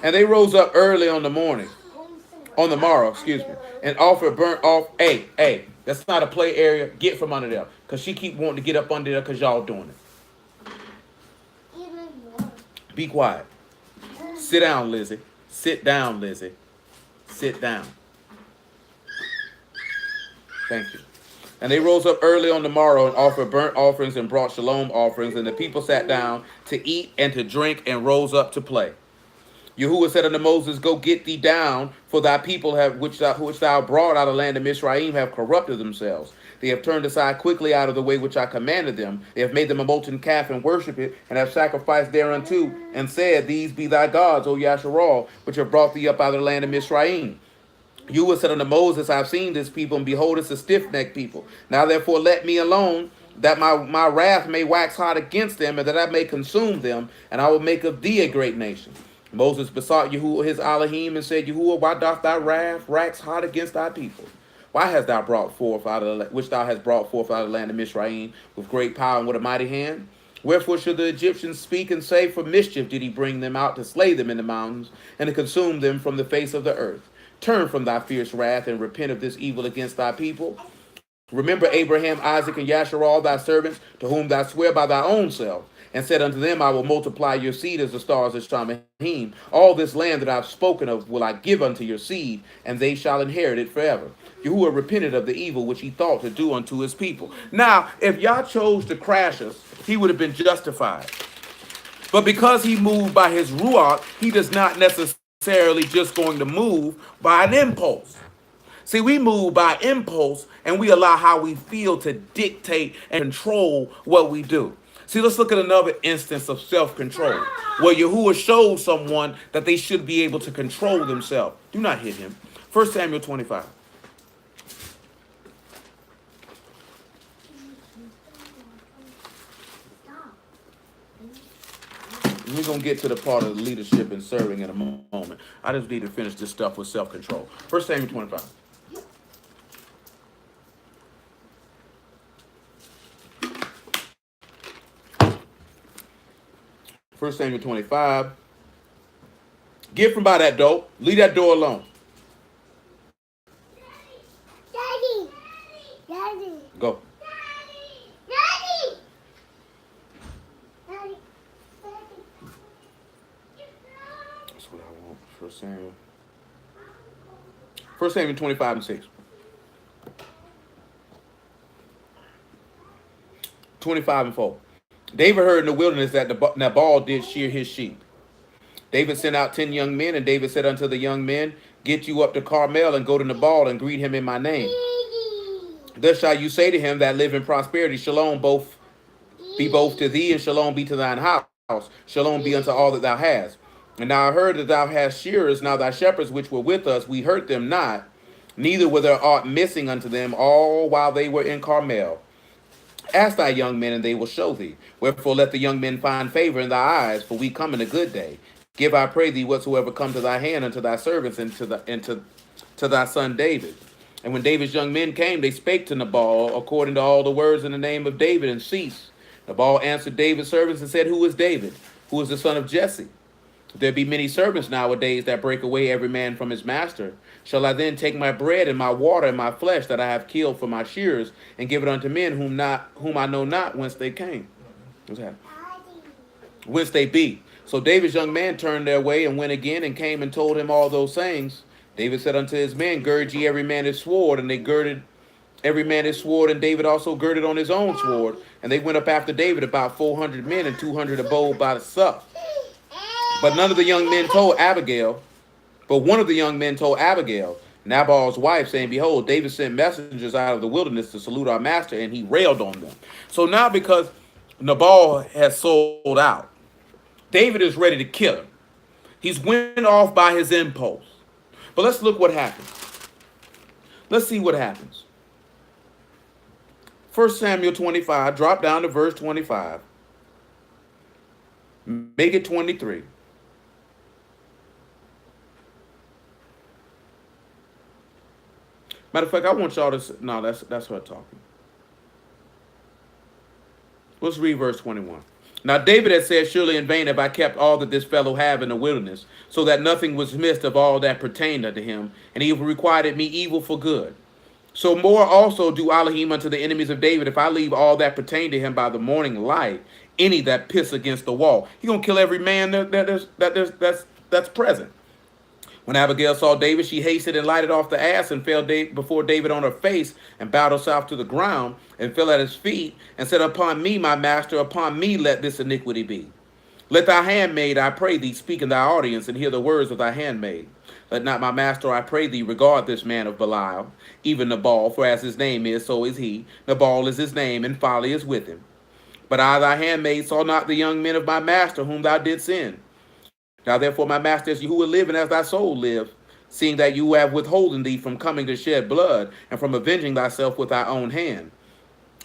And they rose up early on the morning. On the morrow, excuse me. And offered burnt off. Hey. That's not a play area. Get from under there. Because she keep wanting to get up under there because y'all doing it. Be quiet. Sit down, Lizzie. Sit down, Lizzie. Sit down. Thank you. And they rose up early on the morrow and offered burnt offerings and brought shalom offerings. And the people sat down to eat and to drink and rose up to play. Yahuwah said unto Moses, go get thee down, for thy people which thou brought out of the land of Mizraim have corrupted themselves. They have turned aside quickly out of the way which I commanded them. They have made them a molten calf and worship it, and have sacrificed thereunto, and said, these be thy gods, O Yasharal, which have brought thee up out of the land of Mizraim. Yahuwah said unto Moses, I have seen this people, and behold, it's a stiff-necked people. Now therefore let me alone, that my wrath may wax hot against them, and that I may consume them, and I will make of thee a great nation. Moses besought Yahuwah his Elohim and said, Yahuwah, why doth thy wrath wax hot against thy people? Why hast thou brought forth which thou hast brought forth out of the land of Mizraim with great power and with a mighty hand? Wherefore should the Egyptians speak and say, for mischief did he bring them out to slay them in the mountains and to consume them from the face of the earth? Turn from thy fierce wrath and repent of this evil against thy people. Remember Abraham, Isaac, and Yasharal, thy servants, to whom thou swear by thy own self, and said unto them, I will multiply your seed as the stars of Shamahim. All this land that I've spoken of will I give unto your seed, and they shall inherit it forever. Yahuwah repented of the evil which he thought to do unto his people. Now, if Yah chose to crash us, he would have been justified. But because he moved by his ruach, he does not necessarily just going to move by an impulse. See, we move by impulse and we allow how we feel to dictate and control what we do. See, let's look at another instance of self-control where Yahuwah shows someone that they should be able to control themselves. Do not hit him. 1 Samuel 25. We're going to get to the part of leadership and serving in a moment. I just need to finish this stuff with self-control. 1 Samuel 25. 1 Samuel 25. Get from by that door. Leave that door alone. Daddy. Daddy. Go. Daddy. Daddy. That's what I want. 1 Samuel. 1 Samuel 25 and 6. 25 and 4. David heard in the wilderness that Nabal did shear his sheep. David sent out 10 young men, and David said unto the young men, get you up to Carmel and go to Nabal and greet him in my name. Thus shall you say to him that live in prosperity, Shalom both be both to thee, and shalom be to thine house. Shalom be unto all that thou hast. And now I heard that thou hast shearers. Now thy shepherds which were with us, we hurt them not, neither were there aught missing unto them all while they were in Carmel. Ask thy young men, and they will show thee. Wherefore let the young men find favor in thy eyes, for we come in a good day. Give, I pray thee, whatsoever come to thy hand unto thy servants and to thy son David. And when David's young men came, they spake to Nabal according to all the words in the name of David, and ceased. Nabal answered David's servants and said, who is David? Who is the son of Jesse? There be many servants nowadays that break away every man from his master. Shall I then take my bread and my water and my flesh that I have killed for my shearers, and give it unto men whom I know not whence they came? What's that? Whence they be. So David's young man turned their way and went again and came and told him all those things. David said unto his men, gird ye every man his sword. And they girded every man his sword, and David also girded on his own sword. And they went up after David, about 400 men, and 200 abode by the sup. But none of the young men told Abigail, but one of the young men told Abigail, Nabal's wife, saying, behold, David sent messengers out of the wilderness to salute our master, and he railed on them. So now because Nabal has sold out, David is ready to kill him. He's went off by his impulse. But let's look what happens. Let's see what happens. 1 Samuel 25, drop down to verse 25. Make it 23. Matter of fact, I want y'all to... No, that's her talking. Let's read verse 21. Now David had said, surely in vain have I kept all that this fellow have in the wilderness, so that nothing was missed of all that pertained unto him, and he requited me evil for good. So more also do Elohim unto the enemies of David, if I leave all that pertained to him by the morning light, any that piss against the wall. He's going to kill every man that's present. When Abigail saw David, she hasted and lighted off the ass and fell before David on her face and bowed herself to the ground and fell at his feet and said, upon me, my master, upon me let this iniquity be. Let thy handmaid, I pray thee, speak in thy audience and hear the words of thy handmaid. Let not my master, I pray thee, regard this man of Belial, even Nabal, for as his name is, so is he. Nabal is his name, and folly is with him. But I, thy handmaid, saw not the young men of my master, whom thou didst send. Now therefore, my master, as Yahuwah live, and as thy soul live, seeing that you have withholden thee from coming to shed blood, and from avenging thyself with thy own hand.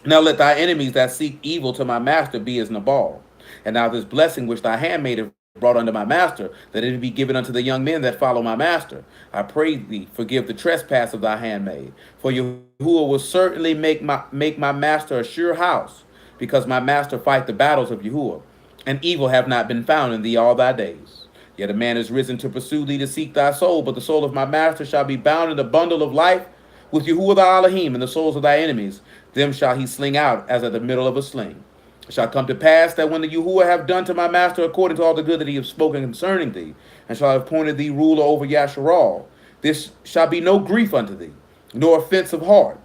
Now let thy enemies that seek evil to my master be as Nabal. And now this blessing which thy handmaid hath brought unto my master, that it be given unto the young men that follow my master. I pray thee, forgive the trespass of thy handmaid. For Yahuwah will certainly make my master a sure house, because my master fight the battles of Yahuwah, and evil have not been found in thee all thy days. Yet a man is risen to pursue thee to seek thy soul, but the soul of my master shall be bound in the bundle of life, With Yahuwah thy Elohim and the souls of thy enemies, them shall he sling out as at the middle of a sling. It shall come to pass that when the Yahuwah have done to my master according to all the good that he have spoken concerning thee, and shall have appointed thee ruler over Yasharal, this shall be no grief unto thee, nor offense of heart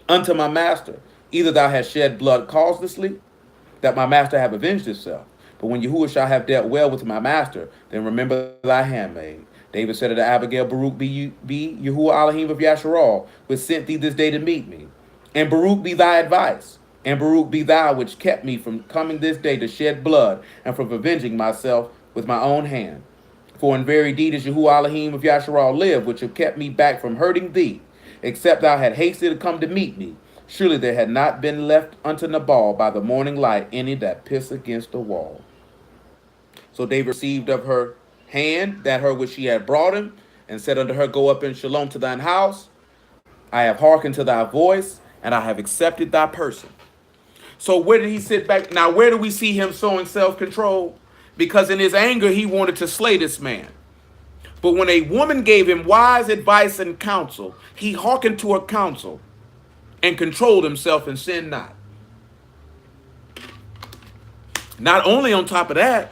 unto my master. Either thou hast shed blood causelessly, that my master have avenged himself. But when Yahuwah shall have dealt well with my master, then remember thy handmaid. David said unto Abigail, Baruch be Yahuwah Elohim of Yasharal, which sent thee this day to meet me. And Baruch be thy advice. And Baruch be thou which kept me from coming this day to shed blood, and from avenging myself with my own hand. For in very deed is Yahuwah Elohim of Yasharal live, which have kept me back from hurting thee, except thou had hasted to come to meet me. Surely there had not been left unto Nabal by the morning light any that piss against the wall. So David received of her hand that her which she had brought him, and said unto her, Go up in shalom to thine house. I have hearkened to thy voice, and I have accepted thy person. So where did he sit back? Now, where do we see him showing self-control? Because in his anger, he wanted to slay this man. But when a woman gave him wise advice and counsel, he hearkened to her counsel and controlled himself and sinned not. Not only on top of that,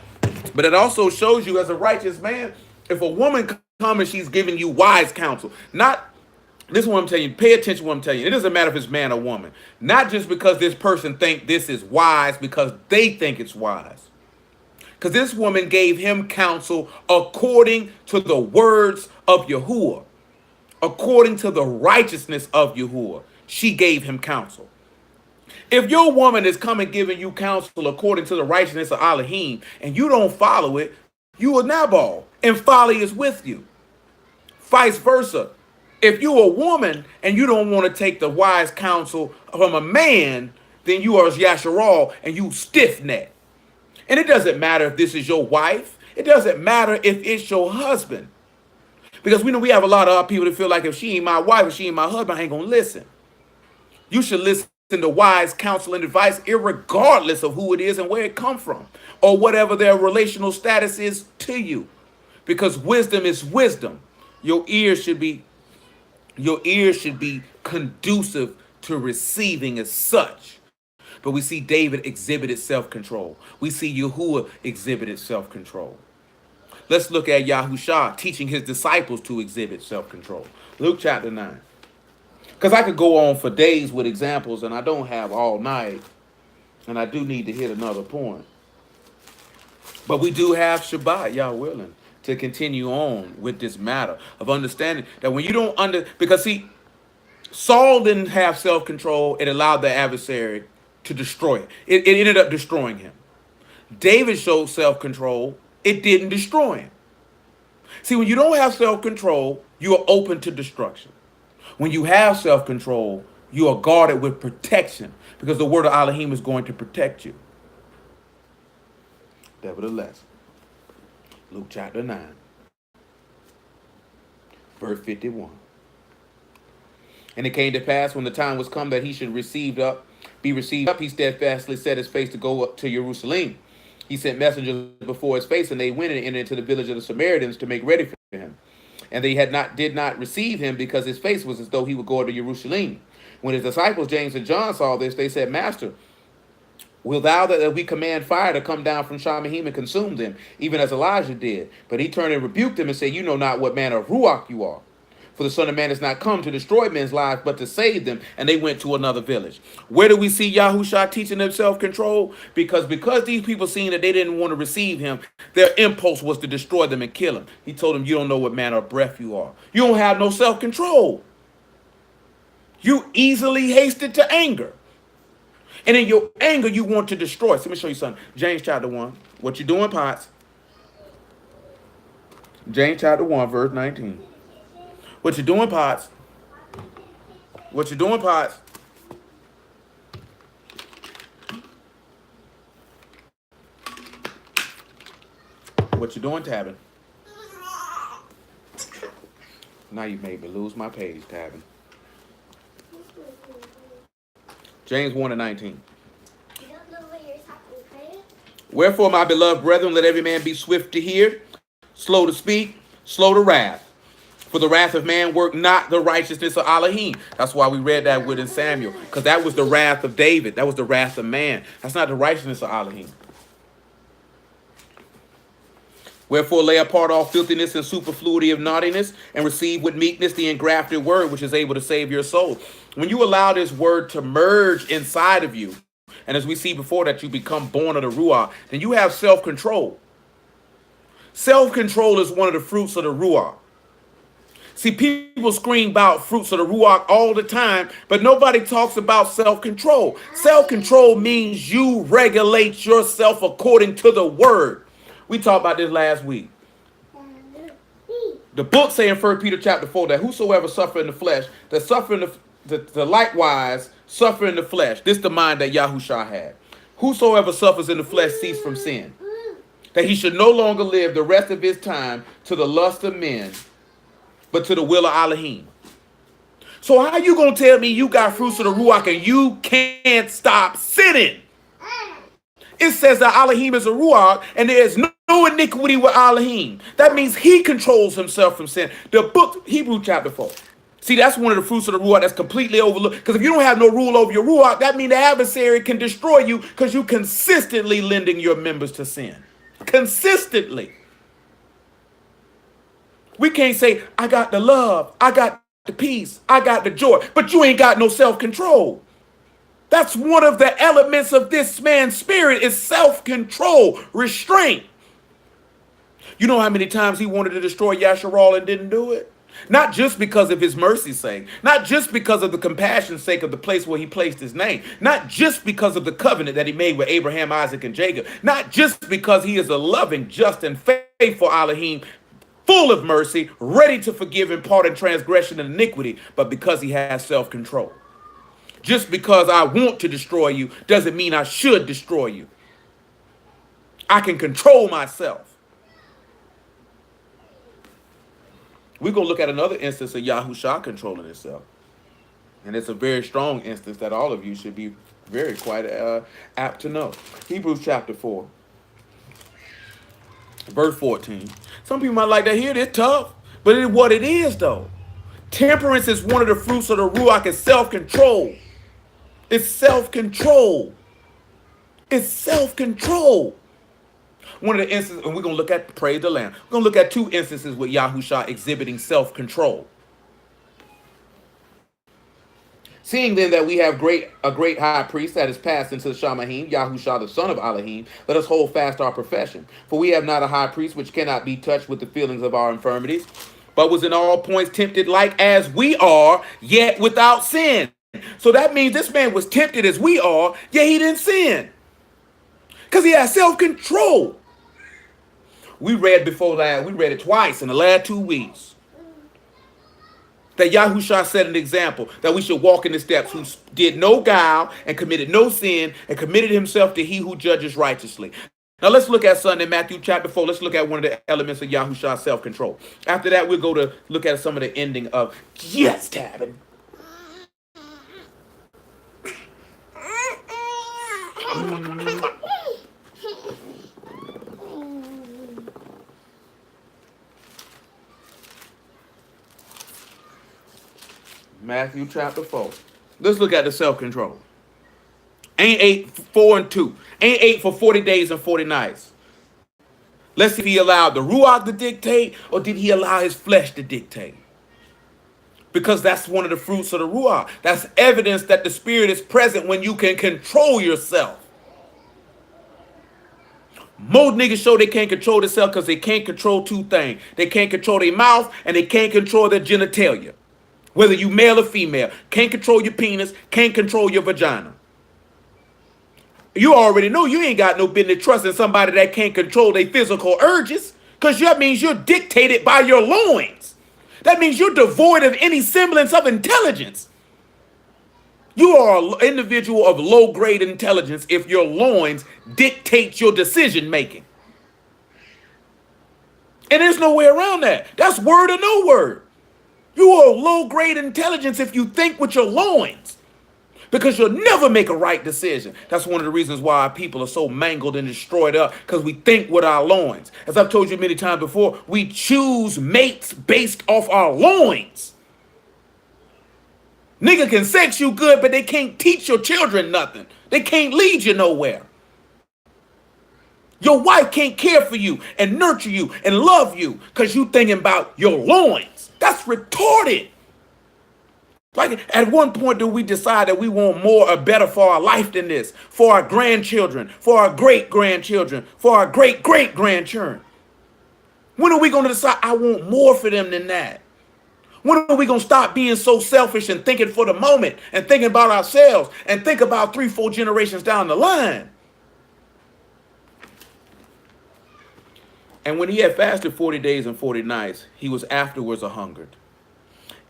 but it also shows you as a righteous man, if a woman comes and she's giving you wise counsel, not, this is what I'm telling you, pay attention to what I'm telling you. It doesn't matter if it's man or woman. Not just because this person think this is wise because they think it's wise. Because this woman gave him counsel according to the words of Yahuwah, according to the righteousness of Yahuwah. She gave him counsel. If your woman is coming giving you counsel according to the righteousness of Elohim and you don't follow it, you are Nabal and folly is with you. Vice versa. If you're a woman and you don't want to take the wise counsel from a man, then you are Yasharal and you stiff-necked. And it doesn't matter if this is your wife. It doesn't matter if it's your husband. Because we know we have a lot of people that feel like if she ain't my wife, if she ain't my husband, I ain't going to listen. You should listen to wise counsel and advice irregardless of who it is and where it come from or whatever their relational status is to you. Because wisdom is wisdom. Your ears should be conducive to receiving as such. But we see David exhibited self-control. We see Yahuwah exhibited self-control. Let's look at Yahushua teaching his disciples to exhibit self-control. Luke chapter 9. Because I could go on for days with examples, and I don't have all night. And I do need to hit another point. But we do have Shabbat, y'all willing, to continue on with this matter of understanding that when you don't because see, Saul didn't have self-control. It allowed the adversary to destroy it. It ended up destroying him. David showed self-control. It didn't destroy him. See, when you don't have self-control, you are open to destruction. When you have self-control, you are guarded with protection because the word of Elohim is going to protect you. Nevertheless, Luke chapter 9, verse 51. And it came to pass when the time was come that he should be received up, he steadfastly set his face to go up to Jerusalem. He sent messengers before his face, and they went and entered into the village of the Samaritans to make ready for him. And they did not receive him because his face was as though he would go to Jerusalem. When his disciples James and John saw this, they said, Master, wilt thou that we command fire to come down from Shamahim and consume them, even as Elijah did? But he turned and rebuked them and said, You know not what manner of ruach you are. For the Son of Man has not come to destroy men's lives, but to save them. And they went to another village. Where do we see Yahushua teaching them self-control? Because these people seen that they didn't want to receive him, their impulse was to destroy them and kill them. He told them, you don't know what manner of breath you are. You don't have no self-control. You easily hasted to anger. And in your anger, you want to destroy. So let me show you something. James chapter 1. What you doing, Potts? James chapter 1, verse 19. What you doing, Potts? What you doing, Potts? What you doing, Tabin? Now you made me lose my page, Tabin. James 1 and 19. You don't know what you're talking about. Wherefore, my beloved brethren, let every man be swift to hear, slow to speak, slow to wrath. For the wrath of man work not the righteousness of Elohim. That's why we read that within Samuel, because that was the wrath of David. That was the wrath of man. That's not the righteousness of Elohim. Wherefore lay apart all filthiness and superfluity of naughtiness, and receive with meekness the engrafted word, which is able to save your soul. When you allow this word to merge inside of you, and as we see before that you become born of the ruach, then you have self-control. Self-control is one of the fruits of the ruach. See, people scream about fruits of the ruach all the time, but nobody talks about self-control. Self-control means you regulate yourself according to the word. We talked about this last week. The book say in 1 Peter chapter 4 that whosoever suffer in the flesh, that suffer in the likewise suffer in the flesh. This is the mind that Yahushua had. Whosoever suffers in the flesh cease from sin. That he should no longer live the rest of his time to the lust of men, but to the will of Elohim. So how you going to tell me you got fruits of the ruach and you can't stop sinning? It says that Elohim is a ruach and there is no iniquity with Elohim. That means he controls himself from sin. The book, Hebrew chapter 4. See, that's one of the fruits of the ruach that's completely overlooked. Because if you don't have no rule over your ruach, that means the adversary can destroy you because you consistently lending your members to sin. Consistently. We can't say, I got the love, I got the peace, I got the joy, but you ain't got no self-control. That's one of the elements of this man's spirit is self-control, restraint. You know how many times he wanted to destroy Yasharal and didn't do it? Not just because of his mercy's sake, not just because of the compassion's sake of the place where he placed his name, not just because of the covenant that he made with Abraham, Isaac, and Jacob, not just because he is a loving, just, and faithful Elohim, full of mercy, ready to forgive and pardon transgression and iniquity, but because he has self-control. Just because I want to destroy you doesn't mean I should destroy you. I can control myself. We're going to look at another instance of Yahushua controlling himself. And it's a very strong instance that all of you should be very quite apt to know. Hebrews chapter 4, verse 14. Some people might like to hear this tough, but it is what it is though. Temperance is one of the fruits of the ruach. It's self-control. It's self-control. It's self-control. One of the instances, and we're going to look at, praise the Lamb. We're going to look at two instances with Yahushua exhibiting self-control. Seeing then that we have a great high priest that is passed into the Shamahim, Yahushua the son of Elohim, let us hold fast our profession. For we have not a high priest which cannot be touched with the feelings of our infirmities, but was in all points tempted like as we are, yet without sin. So that means this man was tempted as we are, yet he didn't sin. Because he has self-control. We read before that, we read it twice in the last 2 weeks. That Yahushua set an example that we should walk in the steps, who did no guile and committed no sin and committed himself to he who judges righteously. Now let's look at Sunday, Matthew chapter 4. Let's look at one of the elements of Yahushua's self-control. After that, we'll go to look at some of the ending of Yes, Tabin. Matthew chapter 4. Let's look at the self-control. Ain't 8, 4, and 2. Ain't 8 for 40 days and 40 nights. Let's see if he allowed the ruach to dictate or did he allow his flesh to dictate. Because that's one of the fruits of the ruach. That's evidence that the spirit is present when you can control yourself. Most niggas show they can't control themselves because they can't control two things. They can't control their mouth and they can't control their genitalia. Whether you male or female. Can't control your penis, can't control your vagina. You already know you ain't got no business trusting somebody that can't control their physical urges, because that means you're dictated by your loins. That means you're devoid of any semblance of intelligence. You are an individual of low-grade intelligence if your loins dictate your decision-making. And there's no way around that. That's word or no word. You are low-grade intelligence if you think with your loins. because you'll never make a right decision. That's one of the reasons why our people are so mangled and destroyed up, because we think with our loins. As I've told you many times before, we choose mates based off our loins. Nigga can sex you good, but they can't teach your children nothing. They can't lead you nowhere. Your wife can't care for you and nurture you and love you because you thinking about your loins. That's retarded. Like, at one point, do we decide that we want more or better for our life than this? For our grandchildren, for our great-grandchildren, for our great-great-grandchildren. When are we going to decide I want more for them than that? When are we going to stop being so selfish and thinking for the moment and thinking about ourselves and think about 3-4 generations down the line? And when he had fasted 40 days and 40 nights, he was afterwards a hungered.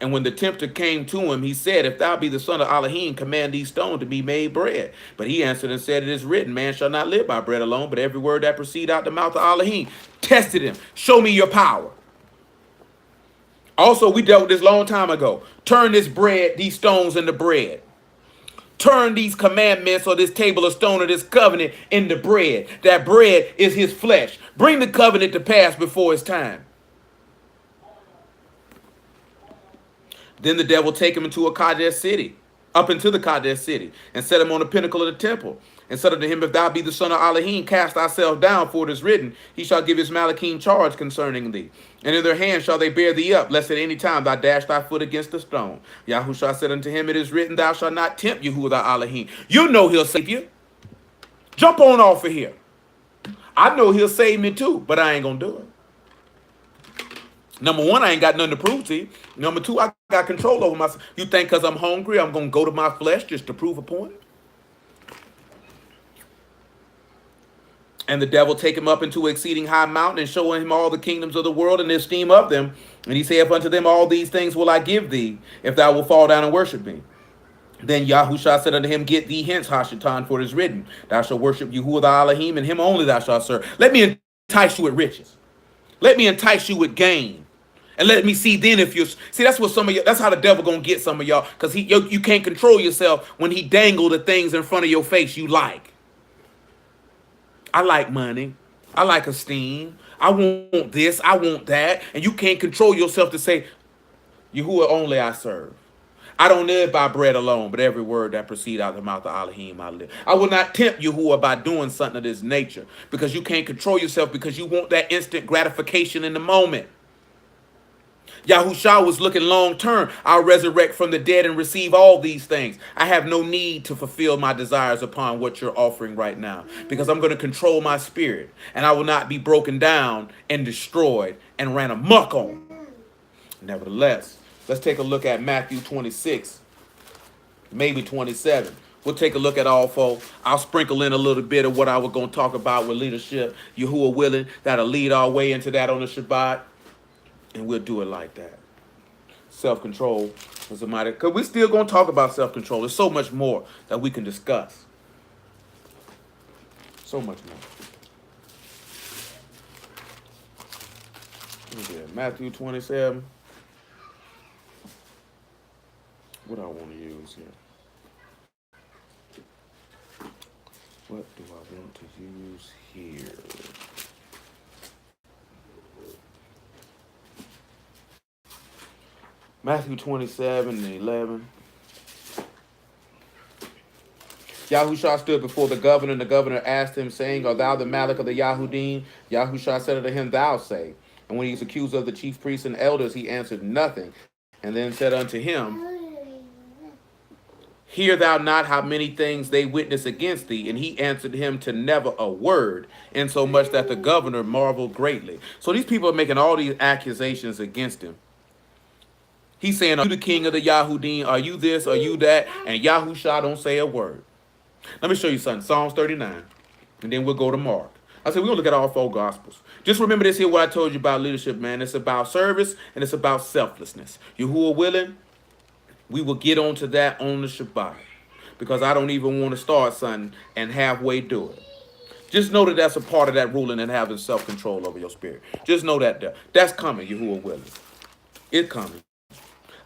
And when the tempter came to him, he said, if thou be the son of Elohim, command these stones to be made bread. But he answered and said, it is written, man shall not live by bread alone, but every word that proceed out the mouth of Elohim. Tested him. Show me your power. Also, we dealt with this long time ago. Turn this bread, these stones into bread. Turn these commandments or this table of stone or this covenant into bread. That bread is his flesh. Bring the covenant to pass before it's time. Then the devil take him into a Kadesh city, up into the Kadesh city, and set him on the pinnacle of the temple, and said unto him, if thou be the son of Elohim, cast thyself down, for it is written, he shall give his malachim charge concerning thee. And in their hands shall they bear thee up, lest at any time thou dash thy foot against a stone. Yahushua said unto him, it is written, thou shalt not tempt Yahuwah thy Elohim. You know he'll save you. Jump on off of here. I know he'll save me too, but I ain't going to do it. Number one, I ain't got nothing to prove to you. Number two, I got control over myself. You think because I'm hungry, I'm going to go to my flesh just to prove a point? And the devil take him up into an exceeding high mountain and show him all the kingdoms of the world and the esteem of them. And he saith unto them, all these things will I give thee, if thou wilt fall down and worship me. Then Yahushua said unto him, get thee hence, Hashatan, for it is written, thou shalt worship Yahuwah thy Elohim, and him only thou shalt serve. Let me entice you with riches. Let me entice you with gain. And let me see then if you're... See, that's what some of you... That's how the devil going to get some of y'all. Because you can't control yourself when he dangle the things in front of your face you like. I like money. I like esteem. I want this. I want that. And you can't control yourself to say, Yahuwah only I serve. I don't live by bread alone, but every word that proceed out of the mouth of Elohim I live. I will not tempt Yahuwah by doing something of this nature. Because you can't control yourself because you want that instant gratification in the moment. Yahushua was looking long term. I'll resurrect from the dead and receive all these things. I have no need to fulfill my desires upon what you're offering right now, because I'm going to control my spirit, and I will not be broken down and destroyed and ran amok on. Nevertheless, let's take a look at Matthew 26, maybe 27. We'll take a look at all four. I'll sprinkle in a little bit of what I was going to talk about with leadership. Yahuwah willing, that'll lead our way into that on the Shabbat. And we'll do it like that. Self-control is a mighty... Because we're still going to talk about self-control. There's so much more that we can discuss. So much more. What is it? Matthew 27. What do I want to use here? What do I want to use here? Matthew 27 and 11. Yahushua stood before the governor, and the governor asked him, saying, art thou the Malach of the Yahudim? Yahushua said unto him, thou say. And when he was accused of the chief priests and elders, he answered nothing. And then said unto him, hear thou not how many things they witness against thee? And he answered him to never a word, insomuch that the governor marveled greatly. So these people are making all these accusations against him. He's saying, are you the king of the Yahudim? Are you this? Are you that? And Yahushua don't say a word. Let me show you something. Psalms 39. And then we'll go to Mark. I said, we're going to look at all four gospels. Just remember this here, what I told you about leadership, man. It's about service and it's about selflessness. Yahuwah willing, we will get onto that on the Shabbat. Because I don't even want to start something and halfway do it. Just know that that's a part of that ruling and having self-control over your spirit. Just know that there. That's coming, Yahuwah willing. It's coming.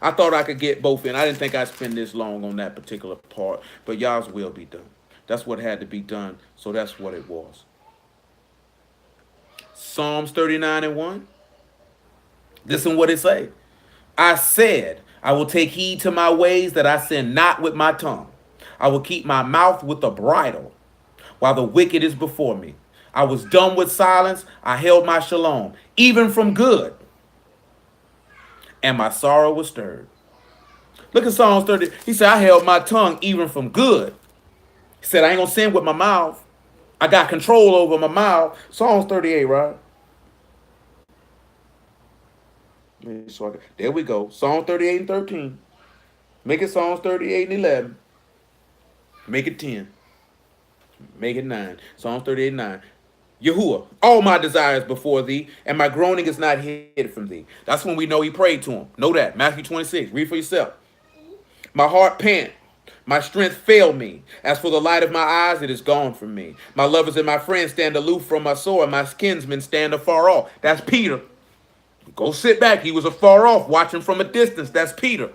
I thought I could get both in. I didn't think I'd spend this long on that particular part, but y'all's will be done. That's what had to be done, so that's what it was. Psalms 39 and 1. Listen what it say. I said, I will take heed to my ways that I sin not with my tongue. I will keep my mouth with a bridle while the wicked is before me. I was dumb with silence. I held my shalom, even from good, and my sorrow was stirred. Look at Psalms 30. He said, I held my tongue even from good. He said, I ain't going to sin with my mouth. I got control over my mouth. Psalms 38, right? There we go. Psalm 38 and 13. Make it Psalms 38 and 11. Make it 10. Make it 9. Psalms 38 and 9. Yahuwah, all my desires before thee, and my groaning is not hid from thee. That's when we know he prayed to him. Know that. Matthew 26. Read for yourself. My heart pant. My strength failed me. As for the light of my eyes, it is gone from me. My lovers and my friends stand aloof from my sore, and my kinsmen stand afar off. That's Peter. Go sit back. He was afar off, watching from a distance. That's Peter.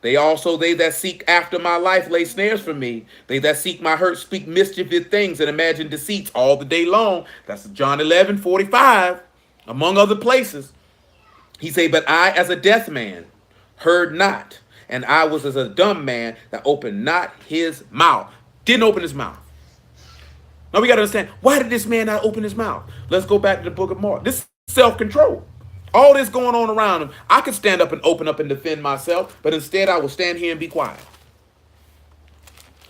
They that seek after my life lay snares for me. They that seek my hurt speak mischievous things and imagine deceits all the day long. That's John 11:45, among other places. He say, but I as a deaf man heard not, and I was as a dumb man that opened not his mouth. Didn't open his mouth. Now we got to understand, why did this man not open his mouth? Let's go back to the book of Mark. This is self-control. All this going on around him. I could stand up and open up and defend myself, but instead I will stand here and be quiet.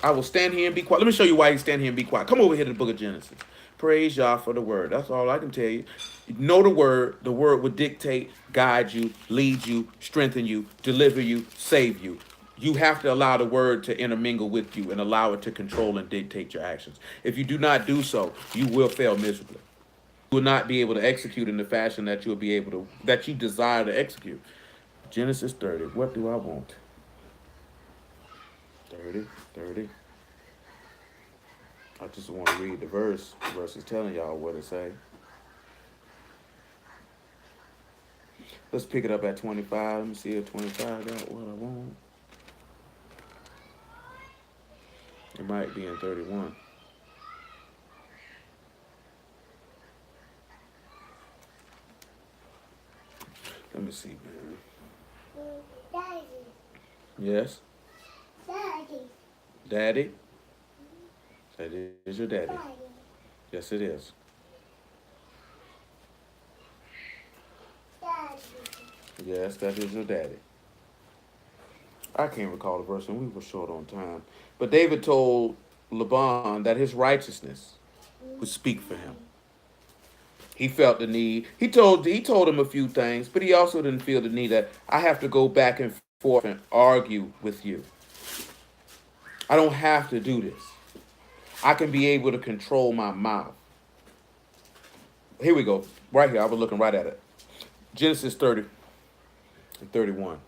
I will stand here and be quiet. Let me show you why you stand here and be quiet. Come over here to the book of Genesis. Praise Yah for the word. That's all I can tell you. Know the word. The word will dictate, guide you, lead you, strengthen you, deliver you, save you. You have to allow the word to intermingle with you and allow it to control and dictate your actions. If you do not do so, you will fail miserably. You will not be able to execute in the fashion that you'll be able to, that you desire to execute. Genesis 30. What do I want? 30. I just want to read the verse. The verse is telling y'all what it say. Let's pick it up at 25. Let me see if 25 got what I want. It might be in 31. Let me see, man. Daddy. Yes? Daddy. Daddy? That is your daddy. Daddy. Yes, it is. Daddy. Yes, that is your daddy. I can't recall the verse, and we were short on time. But David told Laban that his righteousness would speak for him. He felt the need. He told him a few things, but he also didn't feel the need that I have to go back and forth and argue with you. I don't have to do this. I can be able to control my mouth. Here we go. Right here. I was looking right at it. Genesis 30 and 31.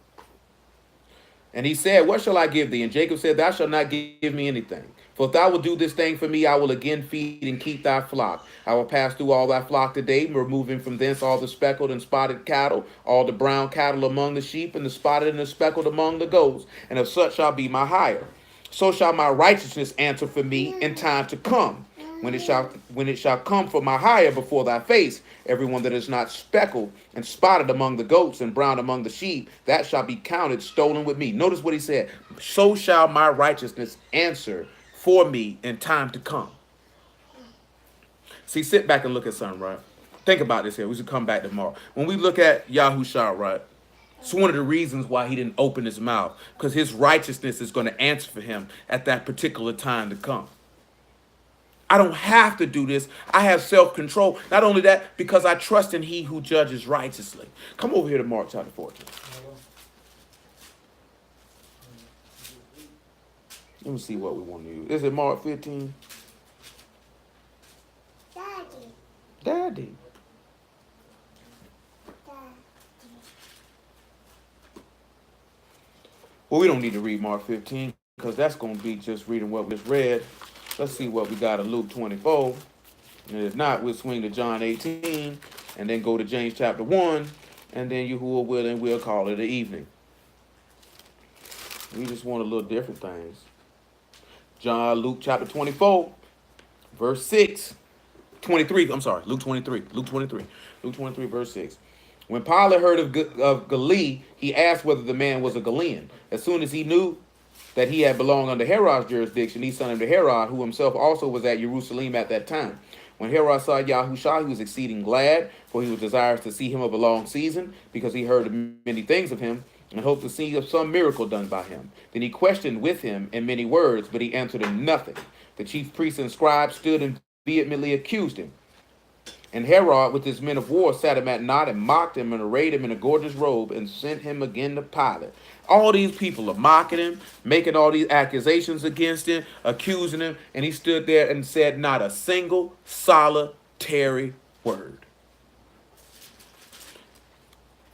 And he said, what shall I give thee? And Jacob said, thou shalt not give me anything. For if thou wilt do this thing for me, I will again feed and keep thy flock. I will pass through all thy flock today, removing from thence all the speckled and spotted cattle, all the brown cattle among the sheep, and the spotted and the speckled among the goats. And of such shall be my hire. So shall my righteousness answer for me in time to come. When it shall come for my hire before thy face, everyone that is not speckled and spotted among the goats and brown among the sheep, that shall be counted stolen with me. Notice what he said. So shall my righteousness answer for me in time to come. See, sit back and look at something, right? Think about this here. We should come back tomorrow. When we look at Yahushua, right? It's one of the reasons why he didn't open his mouth, because his righteousness is going to answer for him at that particular time to come. I don't have to do this. I have self-control. Not only that, because I trust in he who judges righteously. Come over here to Mark chapter 14. Let me see what we want to use. Is it Mark 15? Daddy. Daddy. Well, we don't need to read Mark 15 because that's going to be just reading what we just read. Let's see what we got in Luke 24. And if not, we'll swing to John 18 and then go to James chapter 1 and then Yahuwah willing, we'll call it an evening. We just want a little different things. Luke chapter 24, verse 6. 23, I'm sorry, Luke 23. Luke 23. Luke 23, verse 6. When Pilate heard of Galilee, he asked whether the man was a Galilean. As soon as he knew that he had belonged under Herod's jurisdiction, he sent him to Herod, who himself also was at Jerusalem at that time. When Herod saw Yahushua, he was exceeding glad, for he was desirous to see him of a long season, because he heard many things of him, and hoped to see some miracle done by him. Then he questioned with him in many words, but he answered him nothing. The chief priests and scribes stood and vehemently accused him. And Herod, with his men of war, sat him at naught and mocked him and arrayed him in a gorgeous robe and sent him again to Pilate. All these people are mocking him, making all these accusations against him, accusing him, and he stood there and said not a single solitary word.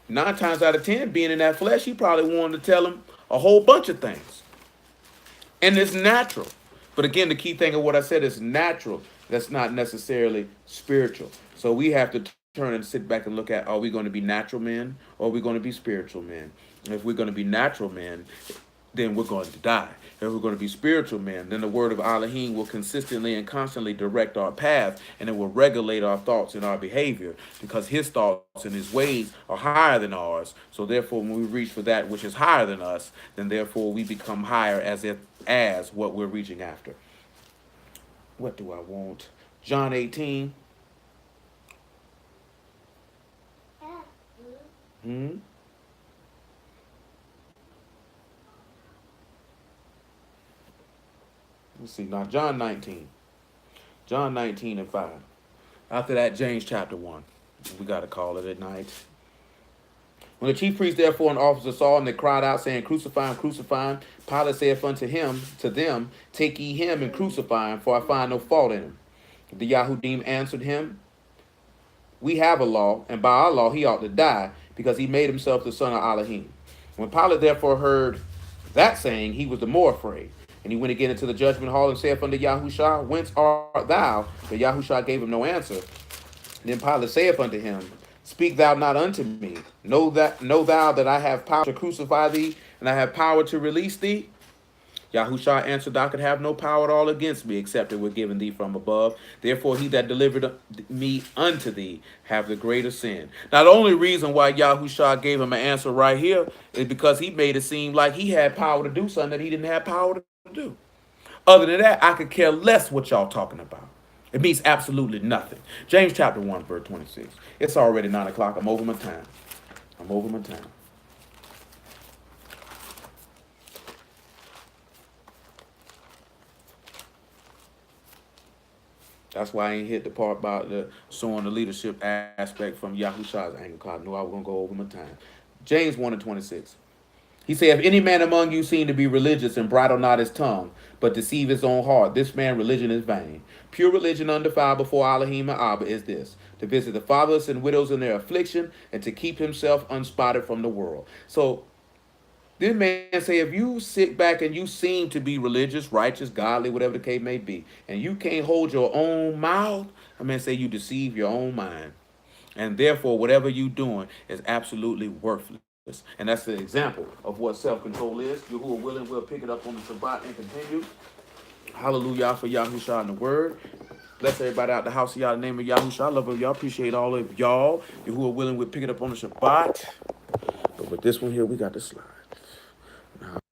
9 times out of 10, being in that flesh, he probably wanted to tell him a whole bunch of things. And it's natural. But again, the key thing of what I said is natural. That's not necessarily spiritual. So we have to turn and sit back and look at, are we going to be natural men or are we going to be spiritual men? And if we're going to be natural men, then we're going to die. If we're going to be spiritual men, then the word of Elohim will consistently and constantly direct our path, and it will regulate our thoughts and our behavior, because his thoughts and his ways are higher than ours. So therefore, when we reach for that which is higher than us, then therefore we become higher as what we're reaching after. What do I want? John 18. Let's see, now John 19. John 19 and 5. After that, James chapter 1. We got to call it at night. When the chief priests therefore and officers saw him, they cried out, saying, Crucify him, crucify him. Pilate saith unto them, Take ye him and crucify him, for I find no fault in him. The Yahudim answered him, We have a law, and by our law he ought to die, because he made himself the son of Elohim. When Pilate therefore heard that saying, he was the more afraid. And he went again into the judgment hall and saith unto Yahushua, Whence art thou? But Yahushua gave him no answer. Then Pilate saith unto him, Speak thou not unto me. Know thou that I have power to crucify thee, and I have power to release thee? Yahushua answered, Thou could have no power at all against me, except it were given thee from above. Therefore he that delivered me unto thee have the greater sin. Now the only reason why Yahushua gave him an answer right here is because he made it seem like he had power to do something that he didn't have power to do. Other than that, I could care less what y'all talking about. It means absolutely nothing. James chapter 1, verse 26. It's already 9 o'clock. I'm over my time. That's why I ain't hit the part about the showing the leadership aspect from Yahushua's angle, because I knew I was going to go over my time. James 1 and 26. He said, If any man among you seem to be religious and bridle not his tongue, but deceive his own heart, this man religion is vain. Pure religion undefiled before Elohim and Abba is this, to visit the fatherless and widows in their affliction, and to keep himself unspotted from the world. So this man say, if you sit back and you seem to be religious, righteous, godly, whatever the case may be, and you can't hold your own mouth, I mean, say you deceive your own mind. And therefore, whatever you're doing is absolutely worthless. And that's the example of what self-control is. You who are willing will pick it up on the Shabbat and continue. Hallelujah for Yahushua and the word. Bless everybody out the house of y'all in the name of Yahushua. I love y'all. Appreciate all of y'all. You who are willing will pick it up on the Shabbat. But with this one here, we got to slide.